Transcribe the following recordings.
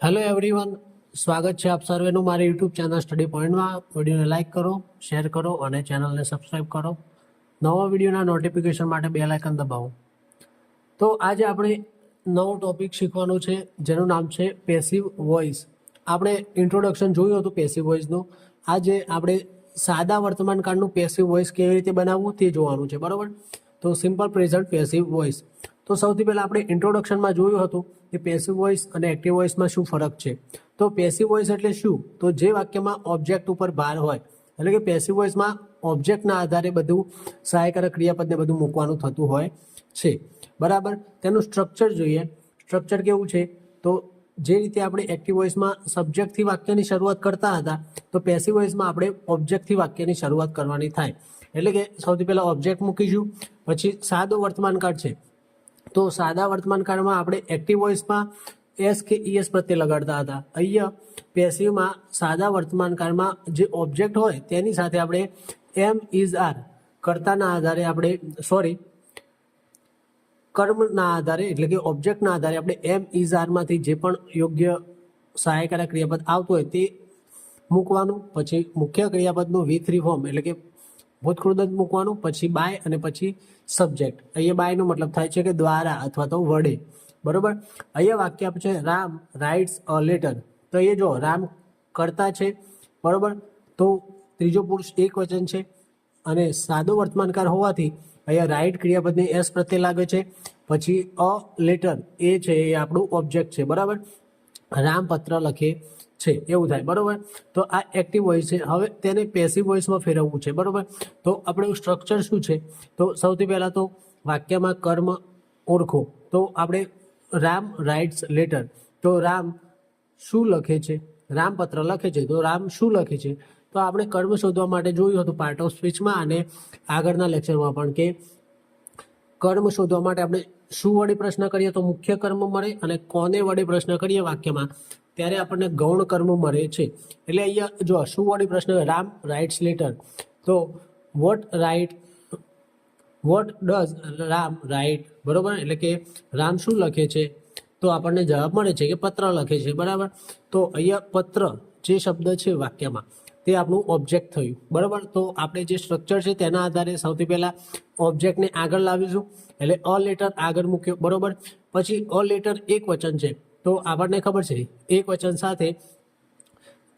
Hello everyone, સ્વાગત છે આપ સર્વેનું મારી યુટ્યુબ ચેનલ સ્ટડી પોઈન્ટમાં. વિડીયોને લાઇક કરો, શેર કરો અને ચેનલને સબસ્ક્રાઈબ કરો. નવા વિડીયોના નોટિફિકેશન માટે બેલ આઇકન દબાવો. તો આજે આપણે નવો ટોપિક શીખવાનું છે જેનું નામ છે પેસિવ વોઇસ. આપણે ઇન્ટ્રોડક્શન જોયું હતું પેસિવ વોઇસનું. આજે આપણે સાદા વર્તમાનકાળનું પેસિવ વોઇસ કેવી રીતે બનાવવું તે જોવાનું છે, બરાબર. તો સિમ્પલ પ્રેઝન્ટ પેસિવ વોઇસ. તો સૌથી પહેલાં આપણે ઇન્ટ્રોડક્શનમાં જોયું હતું કે પેસિવ વોઇસ અને એક્ટિવ વોઇસમાં શું ફરક છે. તો પેસિવ વોઇસ એટલે શું? તો જે વાક્યમાં ઓબ્જેક્ટ ઉપર ભાર હોય, એટલે કે પેસિવ વોઇસમાં ઓબ્જેક્ટના આધારે બધું સહાયકારક ક્રિયાપદને બધું મૂકવાનું થતું હોય છે, બરાબર. તેનું સ્ટ્રક્ચર જોઈએ. સ્ટ્રક્ચર કેવું છે? તો જે રીતે આપણે એક્ટિવ વોઇસમાં સબ્જેક્ટથી વાક્યની શરૂઆત કરતા હતા, તો પેસિવ વોઇસમાં આપણે ઓબ્જેક્ટથી વાક્યની શરૂઆત કરવાની થાય. એટલે કે સૌથી પહેલાં ઓબ્જેક્ટ મૂકીશું, પછી સાદો વર્તમાનકાળ છે. તો સાદા વર્તમાનકાળમાં આપણે એક્ટિવ વોઇસમાં એસ કે ઈએસ પ્રત્યે લગાડતા હતા. અહીંયા પેસિવમાં સાદા વર્તમાનકાળમાં જે ઓબ્જેક્ટ હોય તેની સાથે આપણે એમ ઇઝ આર કર્તાના આધારે કર્મના આધારે, એટલે કે ઓબ્જેક્ટના આધારે આપણે એમ ઇઝ આરમાંથી જે પણ યોગ્ય સહાયકારક ક્રિયાપદ આવતું હોય તે મૂકવાનું. પછી મુખ્ય ક્રિયાપદનું V3 ફોર્મ, એટલે કે ભૂતકૃદંત મૂકવાનું. પછી બાય અને પછી સબ્જેક્ટ. અહીંયા બાયનો મતલબ થાય છે કે દ્વારા અથવા તો વડે, બરોબર. અહીંયા વાક્ય આપ છે રામ રાઇટ્સ અ લેટર. તો એ જો રામ કરતા છે, બરોબર. તો ત્રીજો પુરુષ એક વચન છે અને સાદો વર્તમાનકાળ હોવાથી અહીંયા રાઇટ ક્રિયાપદને એસ પ્રત્યે લાગે છે. પછી અ લેટર એ છે એ આપણું ઓબ્જેક્ટ છે, બરાબર. રામ પત્ર લખે છે એવું થાય, બરોબર. તો આ એક્ટિવ વોઇસ છે. હવે તેને પેસિવ વોઇસમાં ફેરવવું છે, બરોબર. તો આપણું સ્ટ્રક્ચર શું છે? તો સૌથી પહેલાં તો વાક્યમાં કર્મ ઓળખો. તો આપણે રામ રાઇટ્સ લેટર. તો રામ શું લખે છે? રામ પત્ર લખે છે. તો રામ શું લખે છે? તો આપણે કર્મ શોધવા માટે જોયું હતું પાર્ટ ઓફ સ્પીચમાં અને આગળના લેક્ચરમાં પણ, કે કર્મ શોધવા માટે આપણે શું વડે પ્રશ્ન કરીએ તો મુખ્ય કર્મ મળે, અને કોને વડે પ્રશ્ન કરીએ વાક્યમાં ત્યારે આપણને ગૌણ કર્મ મળે છે. એટલે અહીંયા જો શું વડે પ્રશ્ન, રામ રાઇટ્સ લેટર. તો વોટ ડઝ રામ રાઇટ, બરોબર. એટલે કે રામ શું લખે છે? તો આપણને જવાબ મળે છે કે પત્ર લખે છે, બરાબર. તો અહીંયા પત્ર જે શબ્દ છે વાક્યમાં તે આપણું ઓબ્જેક્ટ થયું, બરાબર. તો આપણે જે સ્ટ્રક્ચર છે તેના આધારે સૌથી પહેલાં ઓબ્જેક્ટને આગળ લાવીશું, એટલે અ લેટર આગળ મૂક્યો, બરાબર. પછી અ લેટર એક વચન છે, તો આપણને ખબર છે એક વચન સાથે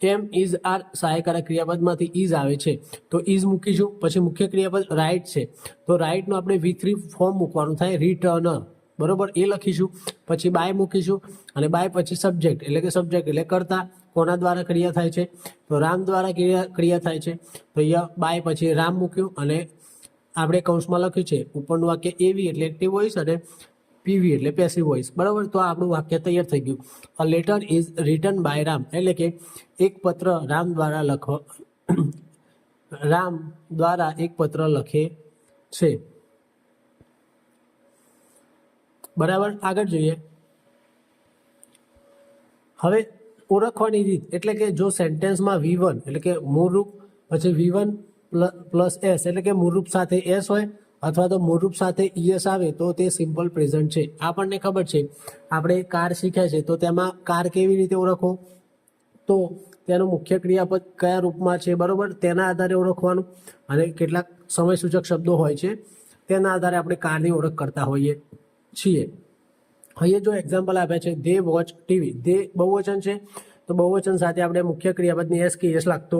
એમ ઇઝ આર સહાયકારક ક્રિયાપદમાંથી ઇઝ આવે છે, તો ઇઝ મૂકીશું. પછી મુખ્ય ક્રિયાપદ રાઇટ છે, તો રાઇટનું આપણે V3 ફોર્મ મૂકવાનું થાય, રિટર્ન, બરોબર, એ લખીશું. પછી બાય મૂકીશું અને બાય પછી સબ્જેક્ટ, એટલે કે સબ્જેક્ટ એટલે કરતા. કોના દ્વારા ક્રિયા થાય છે? તો રામ દ્વારા ક્રિયા થાય છે. તો અહીંયા બાય પછી રામ મૂક્યું અને આપણે કૌંસમાં લખ્યું છે ઉપરનું વાક્ય એવી એટલે એક્ટિવ વોઇસ અને પીવી એટલે પેસિવ વોઇસ, બરાબર. તો આપણું વાક્ય તૈયાર થઈ ગયું. A letter is written by Ram, એટલે કે એક પત્ર રામ દ્વારા એક પત્ર લખે છે, બરાબર. આગળ જોઈએ. હવે ઓળખવાની રીત, એટલે કે જો સેન્ટેન્સમાં V1 એટલે કે મૂળરૂપ, પછી V1 પ્લસ એસ એટલે કે મૂળરૂપ સાથે એસ હોય, અથવા તો મૂળરૂપ સાથે ઈએસ આવે તો તે સિમ્પલ પ્રેઝન્ટ છે. આપણને ખબર છે, આપણે કાર શીખ્યા છે, તો તેમાં કાર કેવી રીતે ઓળખો? તો તેનું મુખ્ય ક્રિયાપદ કયા રૂપમાં છે, બરોબર, તેના આધારે ઓળખવાનું. અને કેટલાક સમયસૂચક શબ્દો હોય છે તેના આધારે આપણે કારની ઓળખ કરતા હોઈએ છીએ. અહીંયા જો એક્ઝામ્પલ આપ્યા છે, દે વોચ ટીવી. દે બહુવચન છે, તો બહુવચન સાથે આપણે મુખ્ય ક્રિયાપદની એસ કે યસ લાગતો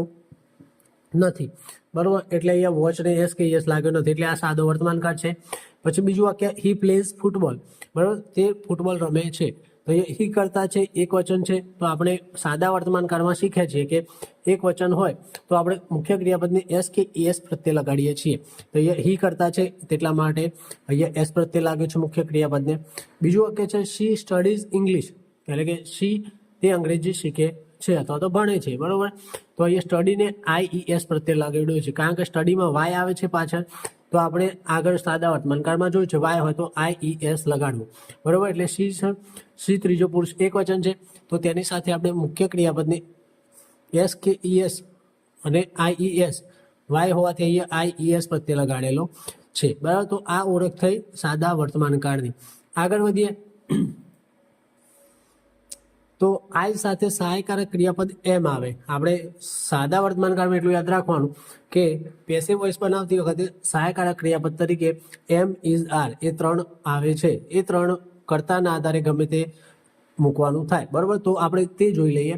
નથી, બરોબર. એટલે અહીંયા વોચને એસ કે યસ લાગ્યો નથી, એટલે આ સાદો વર્તમાનકાળ છે. પછી બીજું વાક્ય હી પ્લેઝ ફૂટબોલ, બરોબર, તે ફૂટબોલ રમે છે. તો અહીંયા હી કરતા છે, એક વચન છે. તો આપણે સાદા વર્તમાનકાળમાં શીખ્યા છીએ કે એક વચન હોય તો આપણે મુખ્ય ક્રિયાપદની એસ કે એસ પ્રત્યે લગાડીએ છીએ. તો અહીંયા હી કરતા છે તેટલા માટે અહીંયા એસ પ્રત્યે લાગ્યું છે મુખ્ય ક્રિયાપદને. બીજું વાક્ય છે શી સ્ટડીઝ ઇંગ્લિશ, એટલે કે શી તે અંગ્રેજી શીખે છે અથવા તો ભણે છે, બરોબર. તો અહીંયા સ્ટડીને IES પ્રત્યે લાગેલું છે, કારણ કે સ્ટડીમાં વાય આવે છે પાછળ. તો આપણે આગળ સાદા વર્તમાનકાળમાં જોયું છે વાય હોય તો IES લગાડવું, બરોબર. એટલે સી ત્રીજો પુરુષ એક વચન છે, તો તેની સાથે આપણે મુખ્ય ક્રિયાપદની એસ કે ES અને IES, વાય હોવાથી અહીંયા IES પ્રત્યે લગાડેલો છે, બરાબર. તો આ ઓળખ થઈ સાદા વર્તમાનકાળની. આગળ વધીએ. તો આઈ સાથે સહાયકારક ક્રિયાપદ એમ આવે. આપણે સાદા વર્તમાનકાળમાં એટલું યાદ રાખવાનું કે પેસિવ વોઇસ બનાવતી વખતે સહાયકારક ક્રિયાપદ તરીકે એમ, ઇઝ, આર એ 3 આવે છે. એ 3 કર્તાના આધારે ગમે તે મૂકવાનું થાય. બરાબર, તો આપણે તે જોઈ લઈએ.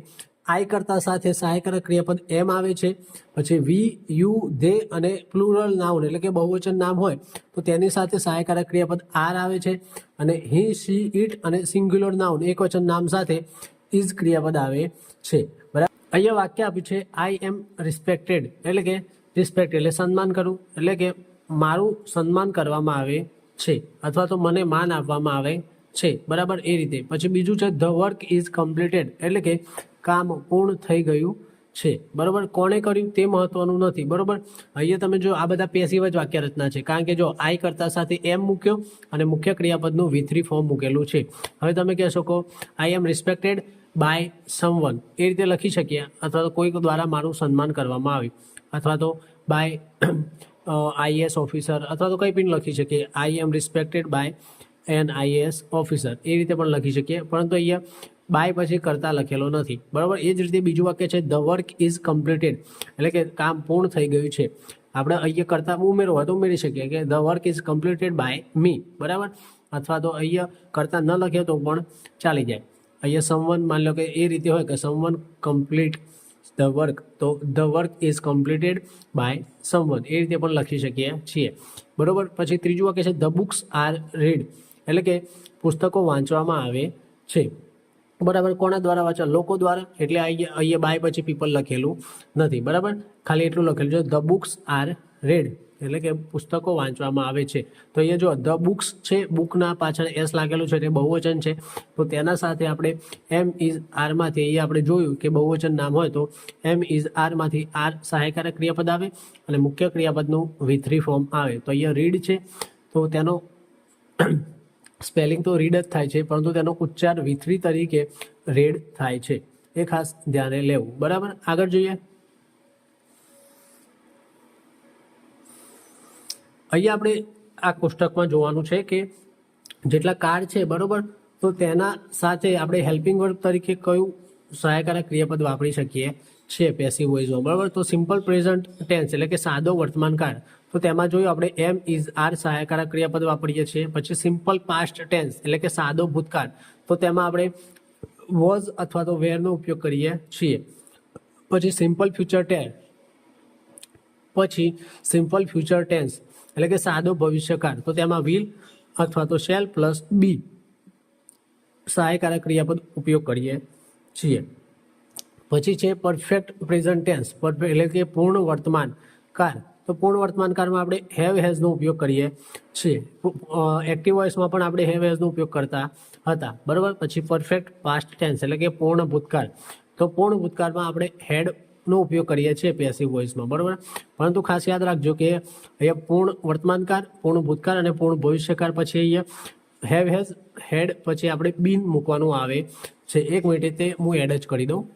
આઈ કર્તા સાથે સહાયકારક ક્રિયાપદ એમ આવે છે. પછી વી, યુ, ધે અને પ્લુરલ નાઉન એટલે કે બહુવચન નામ હોય તો તેની સાથે સહાયકારક ક્રિયાપદ આર આવે છે. અને હી, શી, ઇટ અને સિંગ્યુલર નાઉન એકવચન નામ સાથે ઇઝ ક્રિયાપદ આવે છે. બરાબર, અહીંયા વાક્ય આપ્યું છે આઈ એમ રિસ્પેક્ટેડ એટલે કે રિસ્પેક્ટ એટલે સન્માન કરવું, એટલે કે મારું સન્માન કરવામાં આવે છે અથવા તો મને માન આપવામાં આવે છે. બરાબર, એ રીતે. પછી બીજું છે ધ વર્ક ઇઝ કમ્પ્લીટેડ એટલે કે કામ પૂર્ણ થઈ ગયું છે. બરાબર, કોણે કર્યું તે મહત્વનું નથી. બરાબર, અહીંયા તમે જો આ બધા પેસિવ જ વાક્ય રચના છે, કારણ કે જો આઈ કર્તા સાથે એમ મૂક્યો અને મુખ્ય ક્રિયાપદનું V3 ફોર્મ મૂકેલું છે. હવે તમે કહી શકો આઈ એમ રિસ્પેક્ટેડ બાય સમવન, એ રીતે લખી શકીએ, અથવા તો કોઈક દ્વારા મારું સન્માન કરવામાં આવ્યું, અથવા તો બાય IAS ઓફિસર, અથવા તો કંઈ પણ લખી શકીએ I am respected by an IAS officer, એ રીતે પણ લખી શકીએ. પરંતુ અહીંયા બાય પછી કરતા લખેલો નથી. બરાબર, એ જ રીતે બીજું વાક્ય છે ધ વર્ક ઇઝ કમ્પ્લીટેડ એટલે કે કામ પૂર્ણ થઈ ગયું છે. આપણે અહીંયા કરતા ઉમેરવો હોય તો ઉમેરી શકીએ કે the work is completed by me. બરાબર, અથવા તો અહીંયા કરતા ન લખીએ તો પણ ચાલી જાય. અહીંયા સમવન માની લો કે એ રીતે હોય કે સમવન કમ્પ્લીટ ધ વર્ક, તો the work is completed by someone, એ રીતે પણ લખી શકીએ છીએ. બરાબર, પછી ત્રીજું વાક્ય છે ધ બુક્સ આર રીડ એટલે કે પુસ્તકો વાંચવામાં આવે છે. બરાબર, કોના દ્વારા વાંચવા? લોકો દ્વારા, એટલે અહીંયા બાય પછી પીપલ લખેલું નથી. બરાબર, ખાલી એટલું લખેલું છે ધ બુક્સ આર રેડ એટલે કે પુસ્તકો વાંચવામાં આવે છે. તો અહીંયા જો ધ બુક્સ છે, બુકના પાછળ એસ લાગેલું છે, તે બહુવચન છે. તો તેના સાથે આપણે એમ, ઇઝ, આરમાંથી અહીંયા આપણે જોયું કે બહુવચન નામ હોય તો એમ, ઇઝ, આરમાંથી આર સહાયકારક ક્રિયાપદ આવે અને મુખ્ય ક્રિયાપદનું V3 ફોર્મ આવે. તો અહીંયા રીડ છે, તો તેનો સ્પેલિંગ તો રીડ જ થાય છે, પરંતુ તેનો ઉચ્ચાર V3 તરીકે રેડ થાય છે. એ ખાસ ધ્યાને લેવું. બરાબર, આગળ જોઈએ. અહીંયા આપણે આ કોષ્ટકમાં જોવાનું છે કે જેટલા કાર છે, બરાબર, તો તેના સાથે આપણે હેલ્પિંગ વર્બ તરીકે કયું સહાયકારક ક્રિયાપદ વાપરી શકીએ છીએ પેસિવ વોઇસમાં. બરાબર, તો સિમ્પલ પ્રેઝન્ટ ટેન્સ એટલે કે સાદો વર્તમાન કાળ, તો તેમાં જોયું આપણે એમ, ઇઝ, આર સહાયકારક ક્રિયાપદ વાપરીએ છીએ. પછી સિમ્પલ પાસ્ટ ટેન્સ એટલે કે સાદો ભૂતકાળ, તો તેમાં આપણે વોઝ અથવા તો વેરનો ઉપયોગ કરીએ છીએ. પછી સિમ્પલ ફ્યુચર ટેન્સ, પછી સિમ્પલ ફ્યુચર ટેન્સ એટલે કે સાદો ભવિષ્યકાળ, તો તેમાં વિલ અથવા તો શેલ પ્લસ બી સહાયકારક ક્રિયાપદ ઉપયોગ કરીએ છીએ. પછી છે પરફેક્ટ પ્રેઝન્ટ ટેન્સ, પરફેક્ટ એટલે કે પૂર્ણ વર્તમાન કાળ, તો પૂર્ણ વર્તમાન કાળમાં આપણે હેવ હેઝનો ઉપયોગ કરીએ છીએ. એક્ટિવ વોઇસમાં પણ આપણે હેવ હેઝનો ઉપયોગ કરતા હતા. બરાબર, પછી પરફેક્ટ પાસ્ટ ટેન્સ એટલે કે પૂર્ણ ભૂતકાળ, તો પૂર્ણ ભૂતકાળમાં આપણે હેડનો ઉપયોગ કરીએ છીએ પેસિવ વોઇસમાં. બરાબર, પરંતુ ખાસ યાદ રાખજો કે અહીંયા પૂર્ણ વર્તમાનકાળ, પૂર્ણ ભૂતકાળ અને પૂર્ણ ભવિષ્યકાળ, પછી અહીંયા હેવ હેઝ, હેડ, પછી આપણે બીન મૂકવાનું આવે છે. એક મિનિટ, તે હું એડ જ કરી દઉં.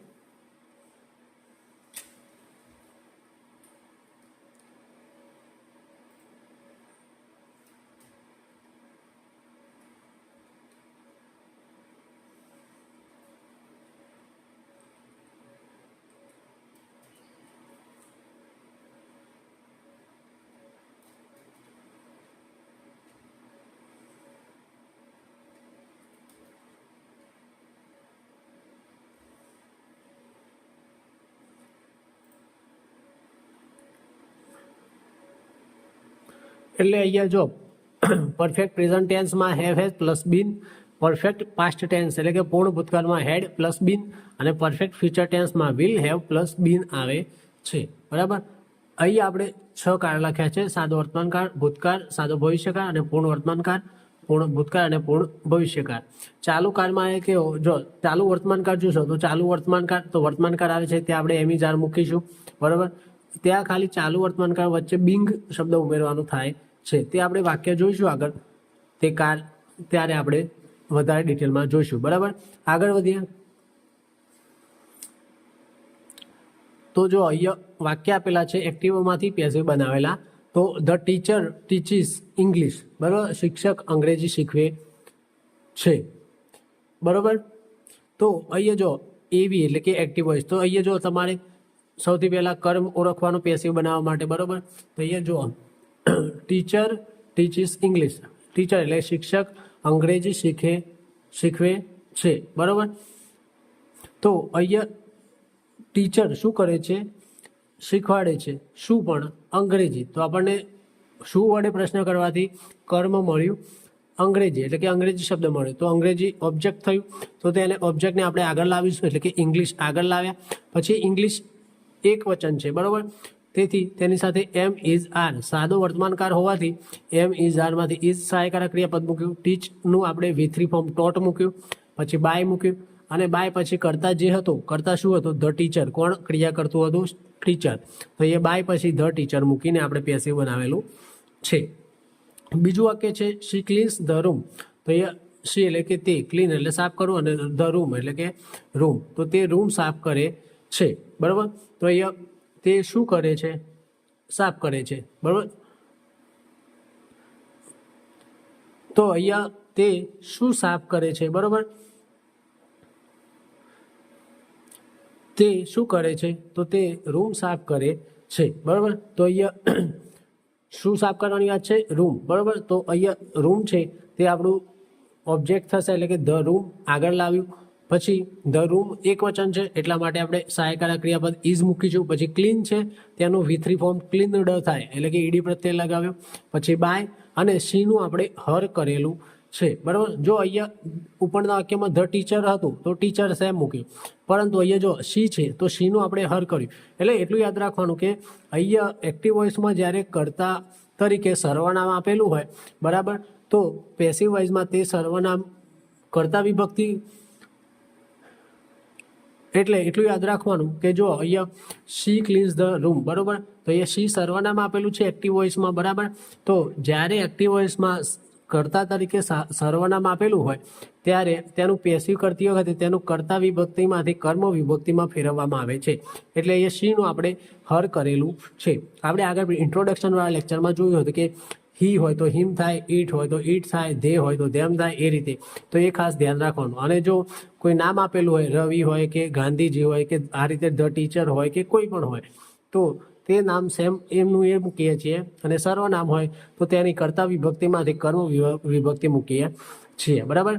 એટલે અહીંયા જો પરફેક્ટ પ્રેઝન્ટ ટેન્સમાં have has plus been, perfect past tense એટલે કે પૂર્ણ ભૂતકાળમાં હેડ પ્લસ બીન અને પરફેક્ટ ફ્યુચર ટેન્સમાં વિલ હેવ પ્લસ બીન આવે છે. બરાબર, અહીં આપણે 6 કાળ લખ્યા છે: સાદો વર્તમાનકાળ, ભૂતકાળ, સાદો ભવિષ્યકાળ અને પૂર્ણ વર્તમાનકાળ, પૂર્ણ ભૂતકાળ અને પૂર્ણ ભવિષ્યકાળ. ચાલુ કાળમાં એ કેવો, જો ચાલુ વર્તમાનકાળ જોશો તો ચાલુ વર્તમાનકાળ, તો વર્તમાનકાળ આવે છે ત્યાં આપણે એમી જાર મૂકીશું. બરાબર, ત્યાં ખાલી ચાલુ વર્તમાનકાળ વચ્ચે બિંગ શબ્દ ઉમેરવાનું થાય છે. તે આપણે વાક્ય જોઈશું આગળ, તે કાર ત્યારે આપણે વધારે ડિટેલમાં જોઈશું. બરાબર, આગળ વધીએ તો જો અહીંયા વાક્ય આપેલા છે એક્ટિવોમાંથી પેસિવ બનાવેલા. તો ધ ટીચર ટીચીસ ઇંગ્લિશ, બરાબર, શિક્ષક અંગ્રેજી શીખવે છે. બરાબર, તો અહીંયા જો એવી એટલે કે એક્ટિવ વોઇસ, તો અહીંયા જો તમારે સૌથી પહેલાં કર્મ ઓળખવાનું પેસિવ બનાવવા માટે, બરાબર. તો અહીંયા જો ટીચર ટીચિસ ઇંગ્લિશ, ટીચર એટલે શિક્ષક અંગ્રેજી શીખવે છે, બરાબર. તો અહીંયા ટીચર શું કરે છે, શીખવાડે છે, શું પણ અંગ્રેજી. તો આપણને શું વડે પ્રશ્ન કરવાથી કર્મ મળ્યું અંગ્રેજી, એટલે કે અંગ્રેજી શબ્દ મળ્યો, તો અંગ્રેજી ઓબ્જેક્ટ થયું. તો તેને ઓબ્જેક્ટને આપણે આગળ લાવીશું, એટલે કે ઇંગ્લિશ આગળ લાવ્યા. પછી ઇંગ્લિશ એક વચન છે, બરાબર. તેથી તેની સાથે એમ ઇઝ આર સાદો વર્તમાનકાર હોવાથી એમ ઇઝ આરમાંથી ઇઝ સહાયકારક ક્રિયાપદ મૂક્યું. ટીચનું આપણે V3 ફોર્મ ટોટ મૂક્યું, પછી બાય મૂક્યું, અને બાય પછી કરતા જે હતો, કરતા શું હતો, ધ ટીચર. કોણ ક્રિયા કરતું હતું, ટીચર. તો એ બાય પછી ધ ટીચર મૂકીને આપણે પેસિવ બનાવેલું છે. બીજું વાક્ય છે શી ક્લીન્સ ધ રૂમ. તો એ શી એટલે કે તે, ક્લીન એટલે સાફ કરવું, અને ધ રૂમ એટલે કે રૂમ. તો તે રૂમ સાફ કરે છે, બરાબર. તો અહીંયા તે શું કરે છે, સાફ કરે છે, બરાબર. તો અહીંયા તે શું સાફ કરે છે, બરાબર. તે શું કરે છે, તો તે રૂમ સાફ કરે છે, બરાબર. તો અહીંયા શું સાફ કરવાની વાત છે, રૂમ, બરાબર. તો અહીંયા રૂમ છે તે આપણું ઓબ્જેક્ટ થશે, એટલે કે ધ રૂમ આગળ લાવ્યું. પછી ધ રૂમ એક વચન છે એટલા માટે આપણે સહાયકારક ક્રિયાપદ ઇઝ મૂકીશું. પછી ક્લીન છે તેનું V3 ફોર્મ ક્લીન્ડ થાય, એટલે કે ઈડી પ્રત્યય લગાવ્યો. પછી બાય અને શીનું આપણે હર કરેલું છે, બરાબર. જો અહીંયા ઉપરના વાક્યમાં ધ ટીચર હતું તો ટીચર સેમ મૂક્યું, પરંતુ અહીંયા જો શી છે તો શીનું આપણે હર કર્યું. એટલે એટલું યાદ રાખવાનું કે અહીંયા એક્ટિવ વોઇસમાં જ્યારે કર્તા તરીકે સર્વનામ આપેલું હોય, બરાબર, તો પેસિવ વોઇસમાં તે સર્વનામ કર્તા વિભક્તિ. એટલે એટલું યાદ રાખવાનું કે જો અહીંયા શી ક્લીન્સ ધ રૂમ, બરાબર. તો અહીંયા શી સર્વનામ આપેલું છે એક્ટિવ વોઇસમાં, બરાબર. તો જ્યારે એક્ટિવ વોઇસમાં કર્તા તરીકે સર્વનામ આપેલું હોય ત્યારે તેનું પેસિવ કરતી વખતે તેનું કર્તા વિભક્તિમાંથી કર્મ વિભક્તિમાં ફેરવવામાં આવે છે. એટલે એ શીનું આપણે હર કરેલું છે. આપણે આગળ ઇન્ટ્રોડક્શનવાળા લેક્ચરમાં જોયું હતું કે હી હોય તો હિમ થાય, ઈટ હોય તો ઈટ થાય, ધે હોય તો ધેમ થાય, એ રીતે. તો એ ખાસ ધ્યાન રાખવાનું. અને જો કોઈ નામ આપેલું હોય, રવિ હોય કે ગાંધીજી હોય કે આ રીતે ધ ટીચર હોય કે કોઈ પણ હોય, તો તે નામ સેમ એમનું એ મૂકીએ છીએ. અને સર્વનામ હોય તો તેની કર્તા વિભક્તિમાંથી કર્મ વિભક્તિ મૂકીએ છીએ, બરાબર.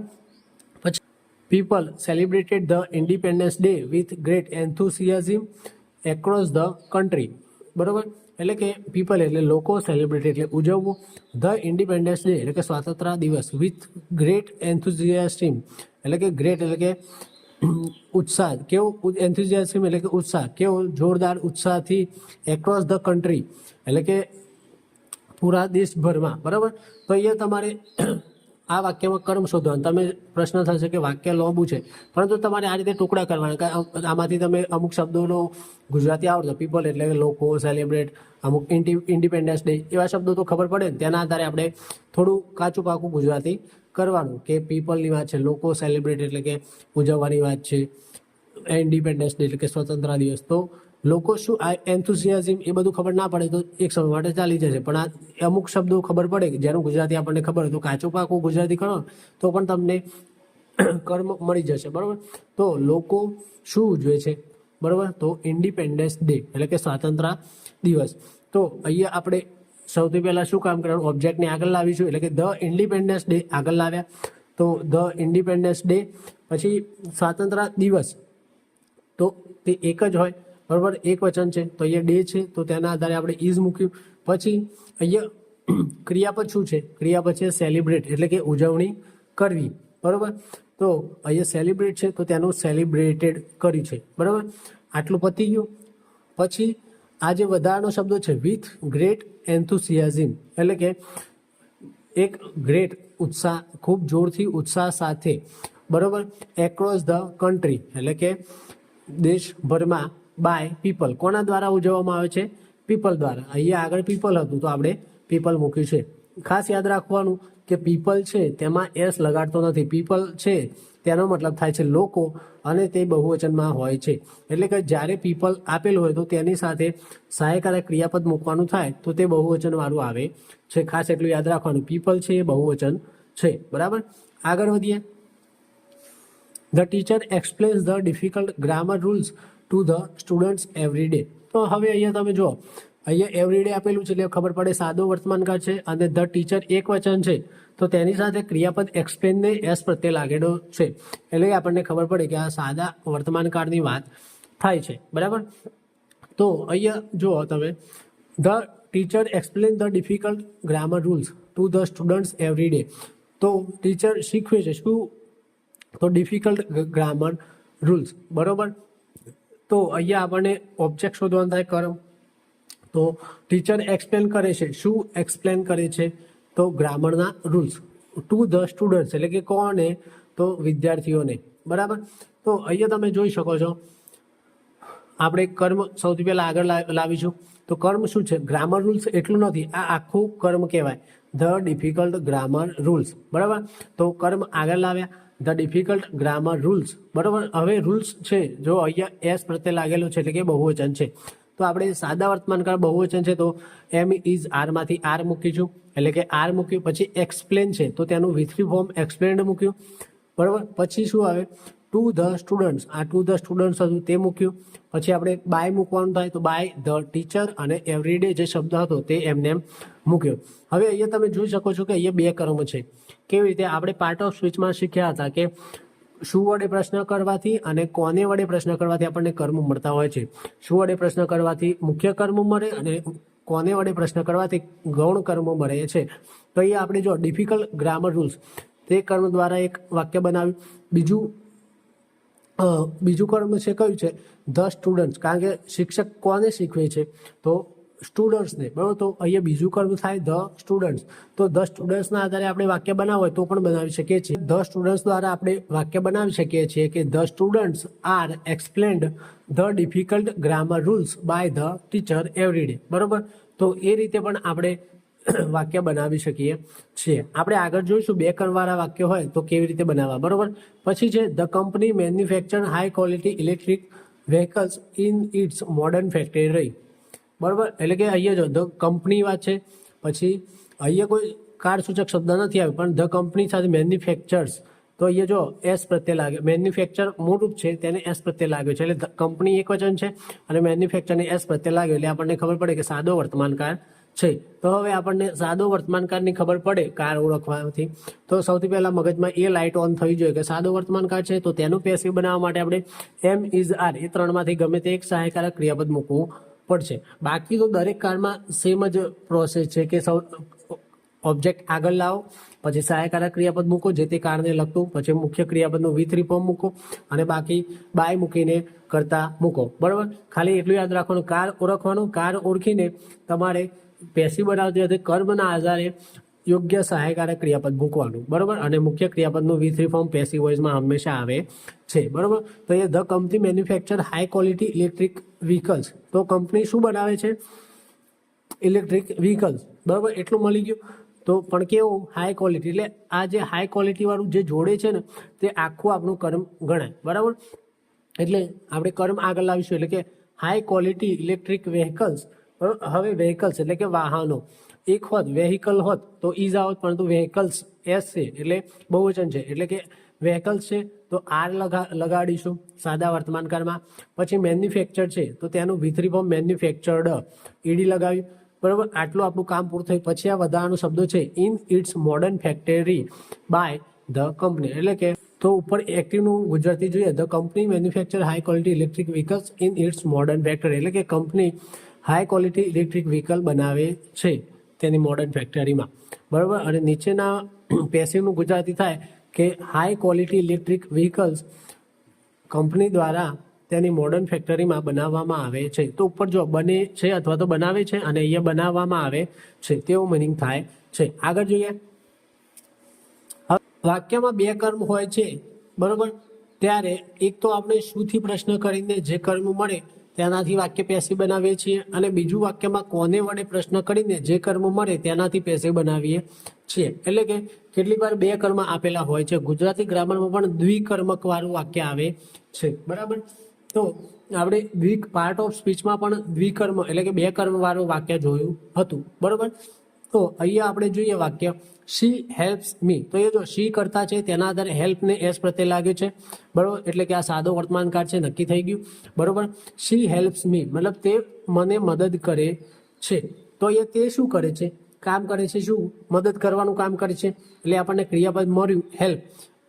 પછી people celebrated the independence day with great enthusiasm across the country, બરાબર. એટલે કે પીપલ એટલે લોકો, સેલિબ્રેટ એટલે ઉજવવું, ધ ઇન્ડિપેન્ડન્સ ડે એટલે કે સ્વાતંત્ર્ય દિવસ, વિથ ગ્રેટ એન્થુસિયાઝમ એટલે કે ગ્રેટ એટલે કે ઉત્સાહ, કેવો એન્થુઝિયાઝમ એટલે કે ઉત્સાહ, કેવો જોરદાર ઉત્સાહથી એક્રોસ ધ કન્ટ્રી એટલે કે પૂરા દેશભરમાં, બરાબર. તો અહીંયા તમારે આ વાક્યમાં કર્મ શોધવાનું. તમે પ્રશ્ન થશે કે વાક્ય લાંબુ છે, પરંતુ તમારે આ રીતે ટુકડા કરવાના. આમાંથી તમે અમુક શબ્દોનો ગુજરાતી આવડતો, પીપલ એટલે લોકો, સેલિબ્રેટ, અમુક ઇન્ડિપેન્ડન્સ ડે, એવા શબ્દો તો ખબર પડે ને. તેના આધારે આપણે થોડું કાચું પાકું ગુજરાતી કરવાનું કે પીપલની વાત છે, લોકો સેલિબ્રેટ એટલે કે ઉજવવાની વાત છે, ઇન્ડિપેન્ડન્સ ડે એટલે કે સ્વતંત્રતા દિવસ. તો લોકો શું આ એન્થુસિયાઝમ એ બધું ખબર ના પડે તો એક સમય માટે ચાલી જશે, પણ આ અમુક શબ્દો ખબર પડે કે જેનું ગુજરાતી આપણને ખબર હોય તો કાચું પાકું ગુજરાતી કરો તો પણ તમને કર્મ મળી જશે, બરાબર. તો લોકો શું ઉજવે છે, બરાબર, તો ઇન્ડિપેન્ડન્સ ડે એટલે કે સ્વાતંત્ર્ય દિવસ. તો અહીંયા આપણે સૌથી પહેલાં શું કામ કરવાનું, ઓબ્જેક્ટને આગળ લાવીશું, એટલે કે ધ ઇન્ડિપેન્ડન્સ ડે આગળ લાવ્યા. તો ધ ઇન્ડિપેન્ડન્સ ડે પછી સ્વાતંત્ર્ય દિવસ, તો તે એક જ હોય, બરાબર, એક વચન છે. તો અહીંયા ડે છે તો તેના આધારે આપણે ઇઝ મૂક્યું. પછી અહીંયા ક્રિયાપદ શું છે, ક્રિયાપદ છે સેલિબ્રેટ એટલે કે ઉજવણી કરવી, બરાબર. તો અહીંયા સેલિબ્રેટ છે તો તેનું સેલિબ્રેટેડ કર્યું છે, બરાબર. આટલું પતી ગયું. પછી આ જે વધારાનો શબ્દો છે વિથ ગ્રેટ એન્થુસિયાઝમ એટલે કે એક ગ્રેટ ઉત્સાહ, ખૂબ જોરથી ઉત્સાહ સાથે, બરાબર, એક્રોસ ધ કન્ટ્રી એટલે કે દેશભરમાં, બાય પીપલ કોના દ્વારા ઉજવવામાં આવે છે, પીપલ દ્વારા. અહીંયા આગળ પીપલ હતું તો આપણે પીપલ મૂક્યું છે. ખાસ યાદ રાખવાનું કે પીપલ છે તેમાં એસ લગાડતો નથી. પીપલ છે તેનો મતલબ થાય છે લોકો, અને તે બહુવચનમાં હોય છે. એટલે કે જ્યારે પીપલ આપેલું હોય તો તેની સાથે સહાયકારક ક્રિયાપદ મૂકવાનું થાય તો તે બહુવચનવાળું આવે છે. ખાસ એટલું યાદ રાખવાનું, પીપલ છે એ બહુવચન છે, બરાબર. આગળ વધીએ. The teacher explains the difficult grammar rules to the students every day. તો હવે અહીંયા તમે જુઓ, અહીંયા એવરી ડે આપેલું છે એટલે ખબર પડે સાદો વર્તમાનકાળ છે અને ધ ટીચર એક વચન છે તો તેની સાથે ક્રિયાપદ એક્સપ્લેનને એસ પ્રત્યે લાગેલો છે એટલે આપણને ખબર પડે કે આ સાદા વર્તમાનકાળની વાત થાય છે. બરાબર. તો અહીંયા જુઓ તમે, the teacher explain the difficult grammar rules to the students every day. તો ટીચર શીખવે છે શું? તો ડિફિકલ્ટ ગ્રામર રૂલ્સ. બરોબર. તો અહીંયા આપણને ઓબ્જેક્ટ શોધવાનું થાય કર્મ. તો ટીચર એક્સપ્લેન કરે છે, શું એક્સપ્લેન કરે છે? તો ગ્રામરના રૂલ્સ ટુ ધ સ્ટુડન્ટ્સ એટલે કે કોને? તો વિદ્યાર્થીઓને. બરાબર. તો અહીંયા તમે જોઈ શકો છો, આપણે કર્મ સૌથી પહેલાં આગળ લાવીશું. તો કર્મ શું છે? ગ્રામર રૂલ્સ એટલું નથી, આ આખું કર્મ કહેવાય, ધ ડિફિકલ્ટ ગ્રામર રૂલ્સ. બરાબર. તો કર્મ આગળ લાવ્યા, ધ ડિફિકલ્ટ ગ્રામર રૂલ્સ. બરાબર. હવે રૂલ્સ છે જો અહીંયા એસ પ્રત્યે લાગેલું છે એટલે કે બહુવચન છે. તો આપણે સાદા વર્તમાનકાળ બહુવચન છે તો એમ ઇઝ આરમાંથી આર મૂકીશું એટલે કે આર મૂક્યું. પછી એક્સપ્લેન છે તો તેનું V3 ફોર્મ એક્સપ્લેન્ડ મૂક્યું. બરાબર. પછી શું આવે? ટુ ધ સ્ટુડન્ટ્સ, આ ટુ ધ સ્ટુડન્ટ્સ હતું તે મૂક્યું. પછી આપણે બાય મૂકવાનું થાય તો બાય ધ ટીચર અને એવરી ડે જે શબ્દ હતો તે એમને એમ મૂક્યો. હવે અહીંયા તમે જોઈ શકો છો કે અહીંયા બે કર્મ છે. કેવી રીતે? આપણે પાર્ટ ઓફ સ્પીચમાં શીખ્યા હતા કે શું વડે પ્રશ્ન કરવાથી અને કોને વડે પ્રશ્ન કરવાથી આપણને કર્મ મળતા હોય છે. શું વડે પ્રશ્ન કરવાથી મુખ્ય કર્મ મળે અને કોને વડે પ્રશ્ન કરવાથી ગૌણ કર્મ મળે છે. તો અહીંયા આપણે જો ડિફિકલ્ટ ગ્રામર રૂલ્સ તે કર્મ દ્વારા એક વાક્ય બનાવ્યું. બીજું કર્મ છે કયું છે? ધ સ્ટુડન્ટ્સ, કારણ કે શિક્ષક કોને શીખવે છે? તો સ્ટુડન્ટ્સને. બરાબર. તો અહીંયા બીજું કર્મ થાય ધ સ્ટુડન્ટ્સ. તો ધ સ્ટુડન્ટ્સના આધારે આપણે વાક્ય બનાવવું હોય તો પણ બનાવી શકીએ છીએ. ધ સ્ટુડન્ટ્સ દ્વારા આપણે વાક્ય બનાવી શકીએ છીએ કે the students are explained the difficult grammar rules by the teacher every day. બરાબર. તો એ રીતે પણ આપણે વાક્ય બનાવી શકીએ છીએ. આપણે આગળ જોઈશું બે કર્મવાળા વાક્ય હોય તો કેવી રીતે બનાવવા. બરાબર. પછી છે the company manufacture high quality electric vehicles in its modern factory. બરાબર. એટલે કે અહીંયા જો ધ કંપની વાત છે, પછી અહીંયા કોઈ કાળસૂચક શબ્દ નથી આવ્યો પણ ધ કંપની સાથે મેન્યુફેક્ચર્સ, તો અહીંયા જો એસ પ્રત્યે લાગે. મેન્યુફેક્ચર મૂળરૂપ છે તેને એસ પ્રત્યે લાગ્યો છે એટલે કંપની એક વચન છે અને મેન્યુફેક્ચરને એસ પ્રત્યે લાગ્યો એટલે આપણને ખબર પડે કે સાદો વર્તમાનકાળ છે. તો હવે આપણને સાદો વર્તમાનકાળની ખબર પડે કાર ઓળખવાથી તો સૌથી પહેલા મગજમાં એ લાઇટ ઓન થઈ જોઈએ કે સાદો વર્તમાનકાળ છે તો તેનું પેસિવ બનાવવા માટે આપણે એમ ઇઝ આર એ ત્રણમાંથી ગમે તે એક સહાયકારક ક્રિયાપદ મૂકવું પડશે. બાકી તો દરેક કાળમાં સેમ જ પ્રોસેસ છે કે ઓબ્જેક્ટ આગળ લાવો, પછી સહાયકારક ક્રિયાપદ મૂકો જે તે કારને લગતું, પછી મુખ્ય ક્રિયાપદનું V3 ફોર્મ મૂકો અને બાકી બાય મૂકીને કરતા મૂકો. બરાબર. ખાલી એટલું યાદ રાખવાનું, કાર ઓળખવાનું. કાર ઓળખીને તમારે પેસિવ બનાવતી વખતે કર્મના આધારે યોગ્ય સહાયકારક ક્રિયાપદ મૂકવાનું. બરાબર. અને મુખ્ય ક્રિયાપદનું V3 ફોર્મ પેસિવ વોઇસમાં હંમેશા આવે છે. બરાબર. તો એ the company manufacture high quality electric vehicles. તો કંપની શું બનાવે છે? Electric vehicles. બરાબર. એટલું મળી ગયું. તો પણ કેવું? High quality. એટલે આ જે હાઈ ક્વોલિટી વાળું જે જોડે છે ને તે આખું આપણું કર્મ ગણાય. બરાબર. એટલે આપણે કર્મ આગળ લાવીશું એટલે કે હાઈ ક્વોલિટી ઇલેક્ટ્રિક વ્હીકલ્સ. હવે વ્હીકલ્સ એટલે કે વાહનો. એક હોત વેહિકલ હોત તો ઇઝ આવત, પરંતુ વ્હીકલ્સ એસ છે એટલે બહુવચન છે એટલે કે વ્હીકલ્સ છે તો આર લગાડીશું સાદા વર્તમાનકાળમાં. પછી મેન્યુફેક્ચર છે તો તેનું V3 ફોર્મ મેન્યુફેક્ચર્ડ ઈડી લગાવ્યું. બરાબર. આટલું આપણું કામ પૂરું થયું. પછી આ વધારાનો શબ્દો છે in its modern factory by the company. એટલે કે તો ઉપર એક્ટિવનું ગુજરાતી જોઈએ, the company manufacture high quality electric vehicles in its modern factory. એટલે કે company high quality electric vehicle બનાવે છે તેની મોડર્ન ફેક્ટરીમાં. બરાબર. અને નીચેના પેસિવનું ગુજરાતી થાય કે high quality electric vehicles company દ્વારા તેની મોડર્ન ફેક્ટરીમાં બનાવવામાં આવે છે. તો ઉપર જો બને છે અથવા તો બનાવે છે અને અહીંયા બનાવવામાં આવે છે તેવું મિનિંગ થાય છે. આગળ જોઈએ. વાક્યમાં બે કર્મ હોય છે. બરાબર. ત્યારે એક તો આપણે શુંથી પ્રશ્ન કરીને જે કર્મ મળે તેનાથી વાક્ય પેસિવ બનાવીએ છીએ અને બીજું વાક્યમાં કોને વડે પ્રશ્ન કરીને જે કર્મ મળે તેનાથી પેસિવ બનાવીએ છીએ. એટલે કે કેટલીક વાર બે કર્મ આપેલા હોય છે. ગુજરાતી ગ્રામરમાં પણ દ્વિકર્મક વાળું વાક્ય આવે છે. બરાબર. તો આપણે પાર્ટ ઓફ સ્પીચમાં પણ દ્વિકર્મ એટલે કે બે કર્મ વાળું વાક્ય જોયું હતું. બરાબર. તો અહીંયા આપણે જોઈએ વાક્ય શી હેલ્પ્સ મી, તો એ જો શી કરતા છે તેના આધારે હેલ્પને એસ પ્રત્યે લાગ્યું છે, બરોબર, એટલે કે આ સાદો વર્તમાનકાળ છે, નક્કી થઈ ગયું, બરોબર. શી હેલ્પ્સ મી મતલબ તે મને મદદ કરે છે, તો અહીંયા તે શું કરે છે, કામ કરે છે, શું મદદ કરવાનું કામ કરે છે, એટલે આપણને ક્રિયાપદ મળ્યું હેલ્પ,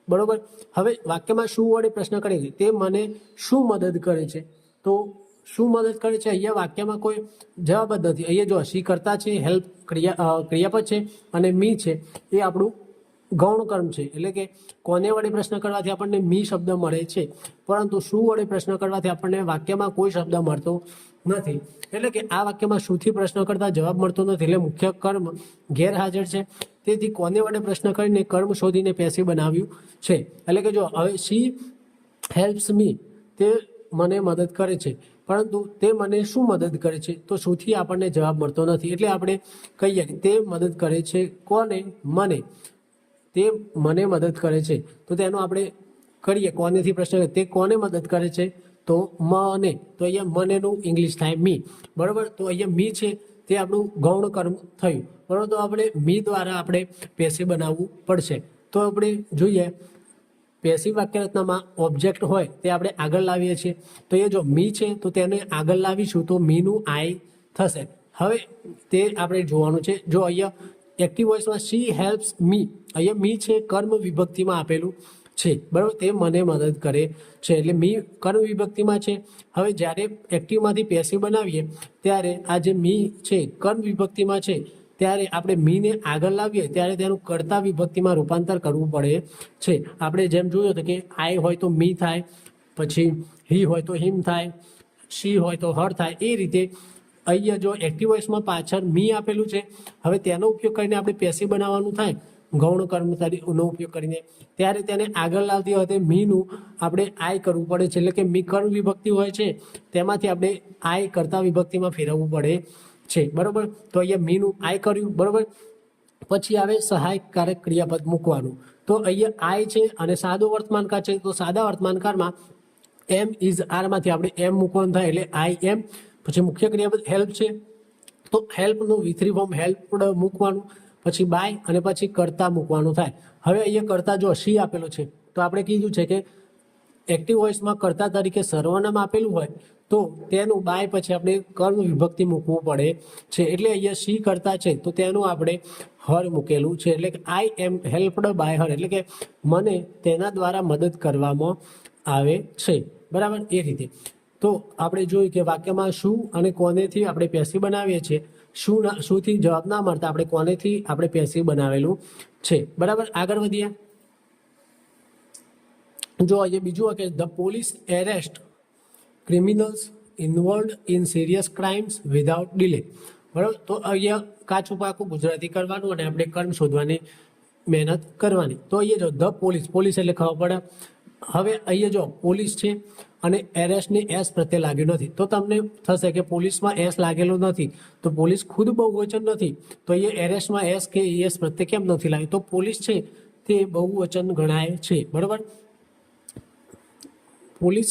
બરોબર. હવે વાક્યમાં શું વડે પ્રશ્ન કરે છે, તે મને શું મદદ કરે છે, તો શું મદદ કરે છે, અહીંયા વાક્યમાં કોઈ જવાબ જ નથી. અહીંયા જો શી કરતા છે, હેલ્પ ક્રિયાપદ છે અને મી છે એ આપણું ગૌણ કર્મ છે, એટલે કે કોને વડે પ્રશ્ન કરવાથી આપણને મી શબ્દ મળે છે, પરંતુ શું વડે પ્રશ્ન કરવાથી આપણને વાક્યમાં કોઈ શબ્દ મળતો નથી. એટલે કે આ વાક્યમાં શુંથી પ્રશ્ન કરતા જવાબ મળતો નથી, એટલે મુખ્ય કર્મ ગેરહાજર છે. તેથી કોને વડે પ્રશ્ન કરીને કર્મ શોધીને પેસિવ બનાવ્યું છે. એટલે કે જો હવે શી હેલ્પ્સ મી તે મને મદદ કરે છે, પરંતુ તે મને શું મદદ કરે છે, તો શુંથી આપણને જવાબ મળતો નથી. એટલે આપણે કહીએ કે તે મદદ કરે છે કોને, મને, તે મને મદદ કરે છે, તો તેનો આપણે કરીએ કોનેથી પ્રશ્ન, તે કોને મદદ કરે છે, તો મને, તો અહીંયા મનેનું ઇંગ્લિશ થાય મી, બરોબર. તો અહીંયા મી છે તે આપણું ગૌણ કર્મ થયું, બરોબર. તો આપણે મી દ્વારા આપણે પેસિવ બનાવવું પડશે. તો આપણે જોઈએ પેસિવ વાક્યરચનામાં ઓબ્જેક્ટ હોય તે આપણે આગળ લાવીએ છીએ, તો એ જો મી છે તો તેને આગળ લાવીશું તો મીનું આઈ થશે. હવે તે આપણે જોવાનું છે. જો અહીંયા એક્ટિવ વોઇસમાં શી હેલ્પ્સ મી, અહીંયા મી છે કર્મ વિભક્તિમાં આપેલું છે, બરાબર, તે મને મદદ કરે છે, એટલે મી કર્મ વિભક્તિમાં છે. હવે જ્યારે એક્ટિવમાંથી પેસિવ બનાવીએ ત્યારે આ જે મી છે કર્મ વિભક્તિમાં છે, ત્યારે આપણે મીને આગળ લાવીએ ત્યારે તેનું કર્તા વિભક્તિમાં રૂપાંતર કરવું પડે છે. આપણે જેમ જોયું હતું કે આઈ હોય તો મી થાય, પછી હી હોય તો હિમ થાય, શી હોય તો હર થાય. એ રીતે અહીંયા જો એક્ટિવ વોઇસમાં પાછળ મી આપેલું છે, હવે તેનો ઉપયોગ કરીને આપણે પેસિવ બનાવવાનું થાય ગૌણ કર્મચારીનો ઉપયોગ કરીને, ત્યારે તેને આગળ લાવતી વખતે મીનું આપણે આઈ કરવું પડે છે. એટલે કે મી કર્મ વિભક્તિ હોય છે તેમાંથી આપણે આઈ કર્તા વિભક્તિમાં ફેરવવું પડે છે, બરોબર. તો અહીંયા મીનું આઈ કર્યું, બરોબર. પછી આવે સહાયકારક ક્રિયાપદ મૂકવાનું. તો અહીંયા આઈ છે અને સાદો વર્તમાનકાળ છે, તો સાદા વર્તમાનકાળમાં એમ ઇઝ આરમાંથી આપણે એમ મૂકવાનું થાય, એટલે આઈ એમ. પછી મુખ્ય ક્રિયાપદ હેલ્પ છે, તો હેલ્પનું V3 ફોર્મ હેલ્પ મૂકવાનું, પછી બાય અને પછી કર્તા મૂકવાનું થાય. હવે અહીંયા કર્તા જો શી આપેલું છે, તો આપણે કીધું છે કે એક્ટિવ વોઇસમાં કર્તા તરીકે સર્વનામ આપેલું હોય તો તેનું બાય પછી આપણે કર્મ વિભક્તિ મૂકવું પડે છે. એટલે અહીંયા શી કરતા છે તો તેનું આપણે હર મૂકેલું છે, એટલે કે આઈ એમ હેલ્પડ બાય હર, એટલે કે મને તેના દ્વારા મદદ કરવામાં આવે છે, બરાબર. એ રીતે તો આપણે જોયું કે વાક્યમાં શું અને કોનેથી આપણે પેસિવ બનાવીએ છીએ, શુંથી જવાબ ના મળતા આપણે કોનેથી આપણે પેસિવ બનાવેલું છે, બરાબર. આગળ વધીએ. જો અહીંયા બીજું કે the police arrest criminals involved in serious crimes without delay, બરાબર. તો અહીંયા કાચું પાકું ગુજરાતી કરવાનું અને આપણે કર્મ શોધવાની મહેનત કરવાની. તો અહીંયા જો ધ પોલીસ, પોલીસ એટલે ખબર પડે. હવે અહીંયા જો પોલીસ છે અને એરેસ્ટની એસ પ્રત્યે લાગ્યું નથી, તો તમને થશે કે પોલીસમાં એસ લાગેલો નથી, તો પોલીસ ખુદ બહુવચન નથી, તો અહીંયા એરેસ્ટમાં એસ કે એસ પ્રત્યે કેમ નથી લાગ્યું, તો પોલીસ છે તે બહુવચન ગણાય છે, બરાબર. પોલીસ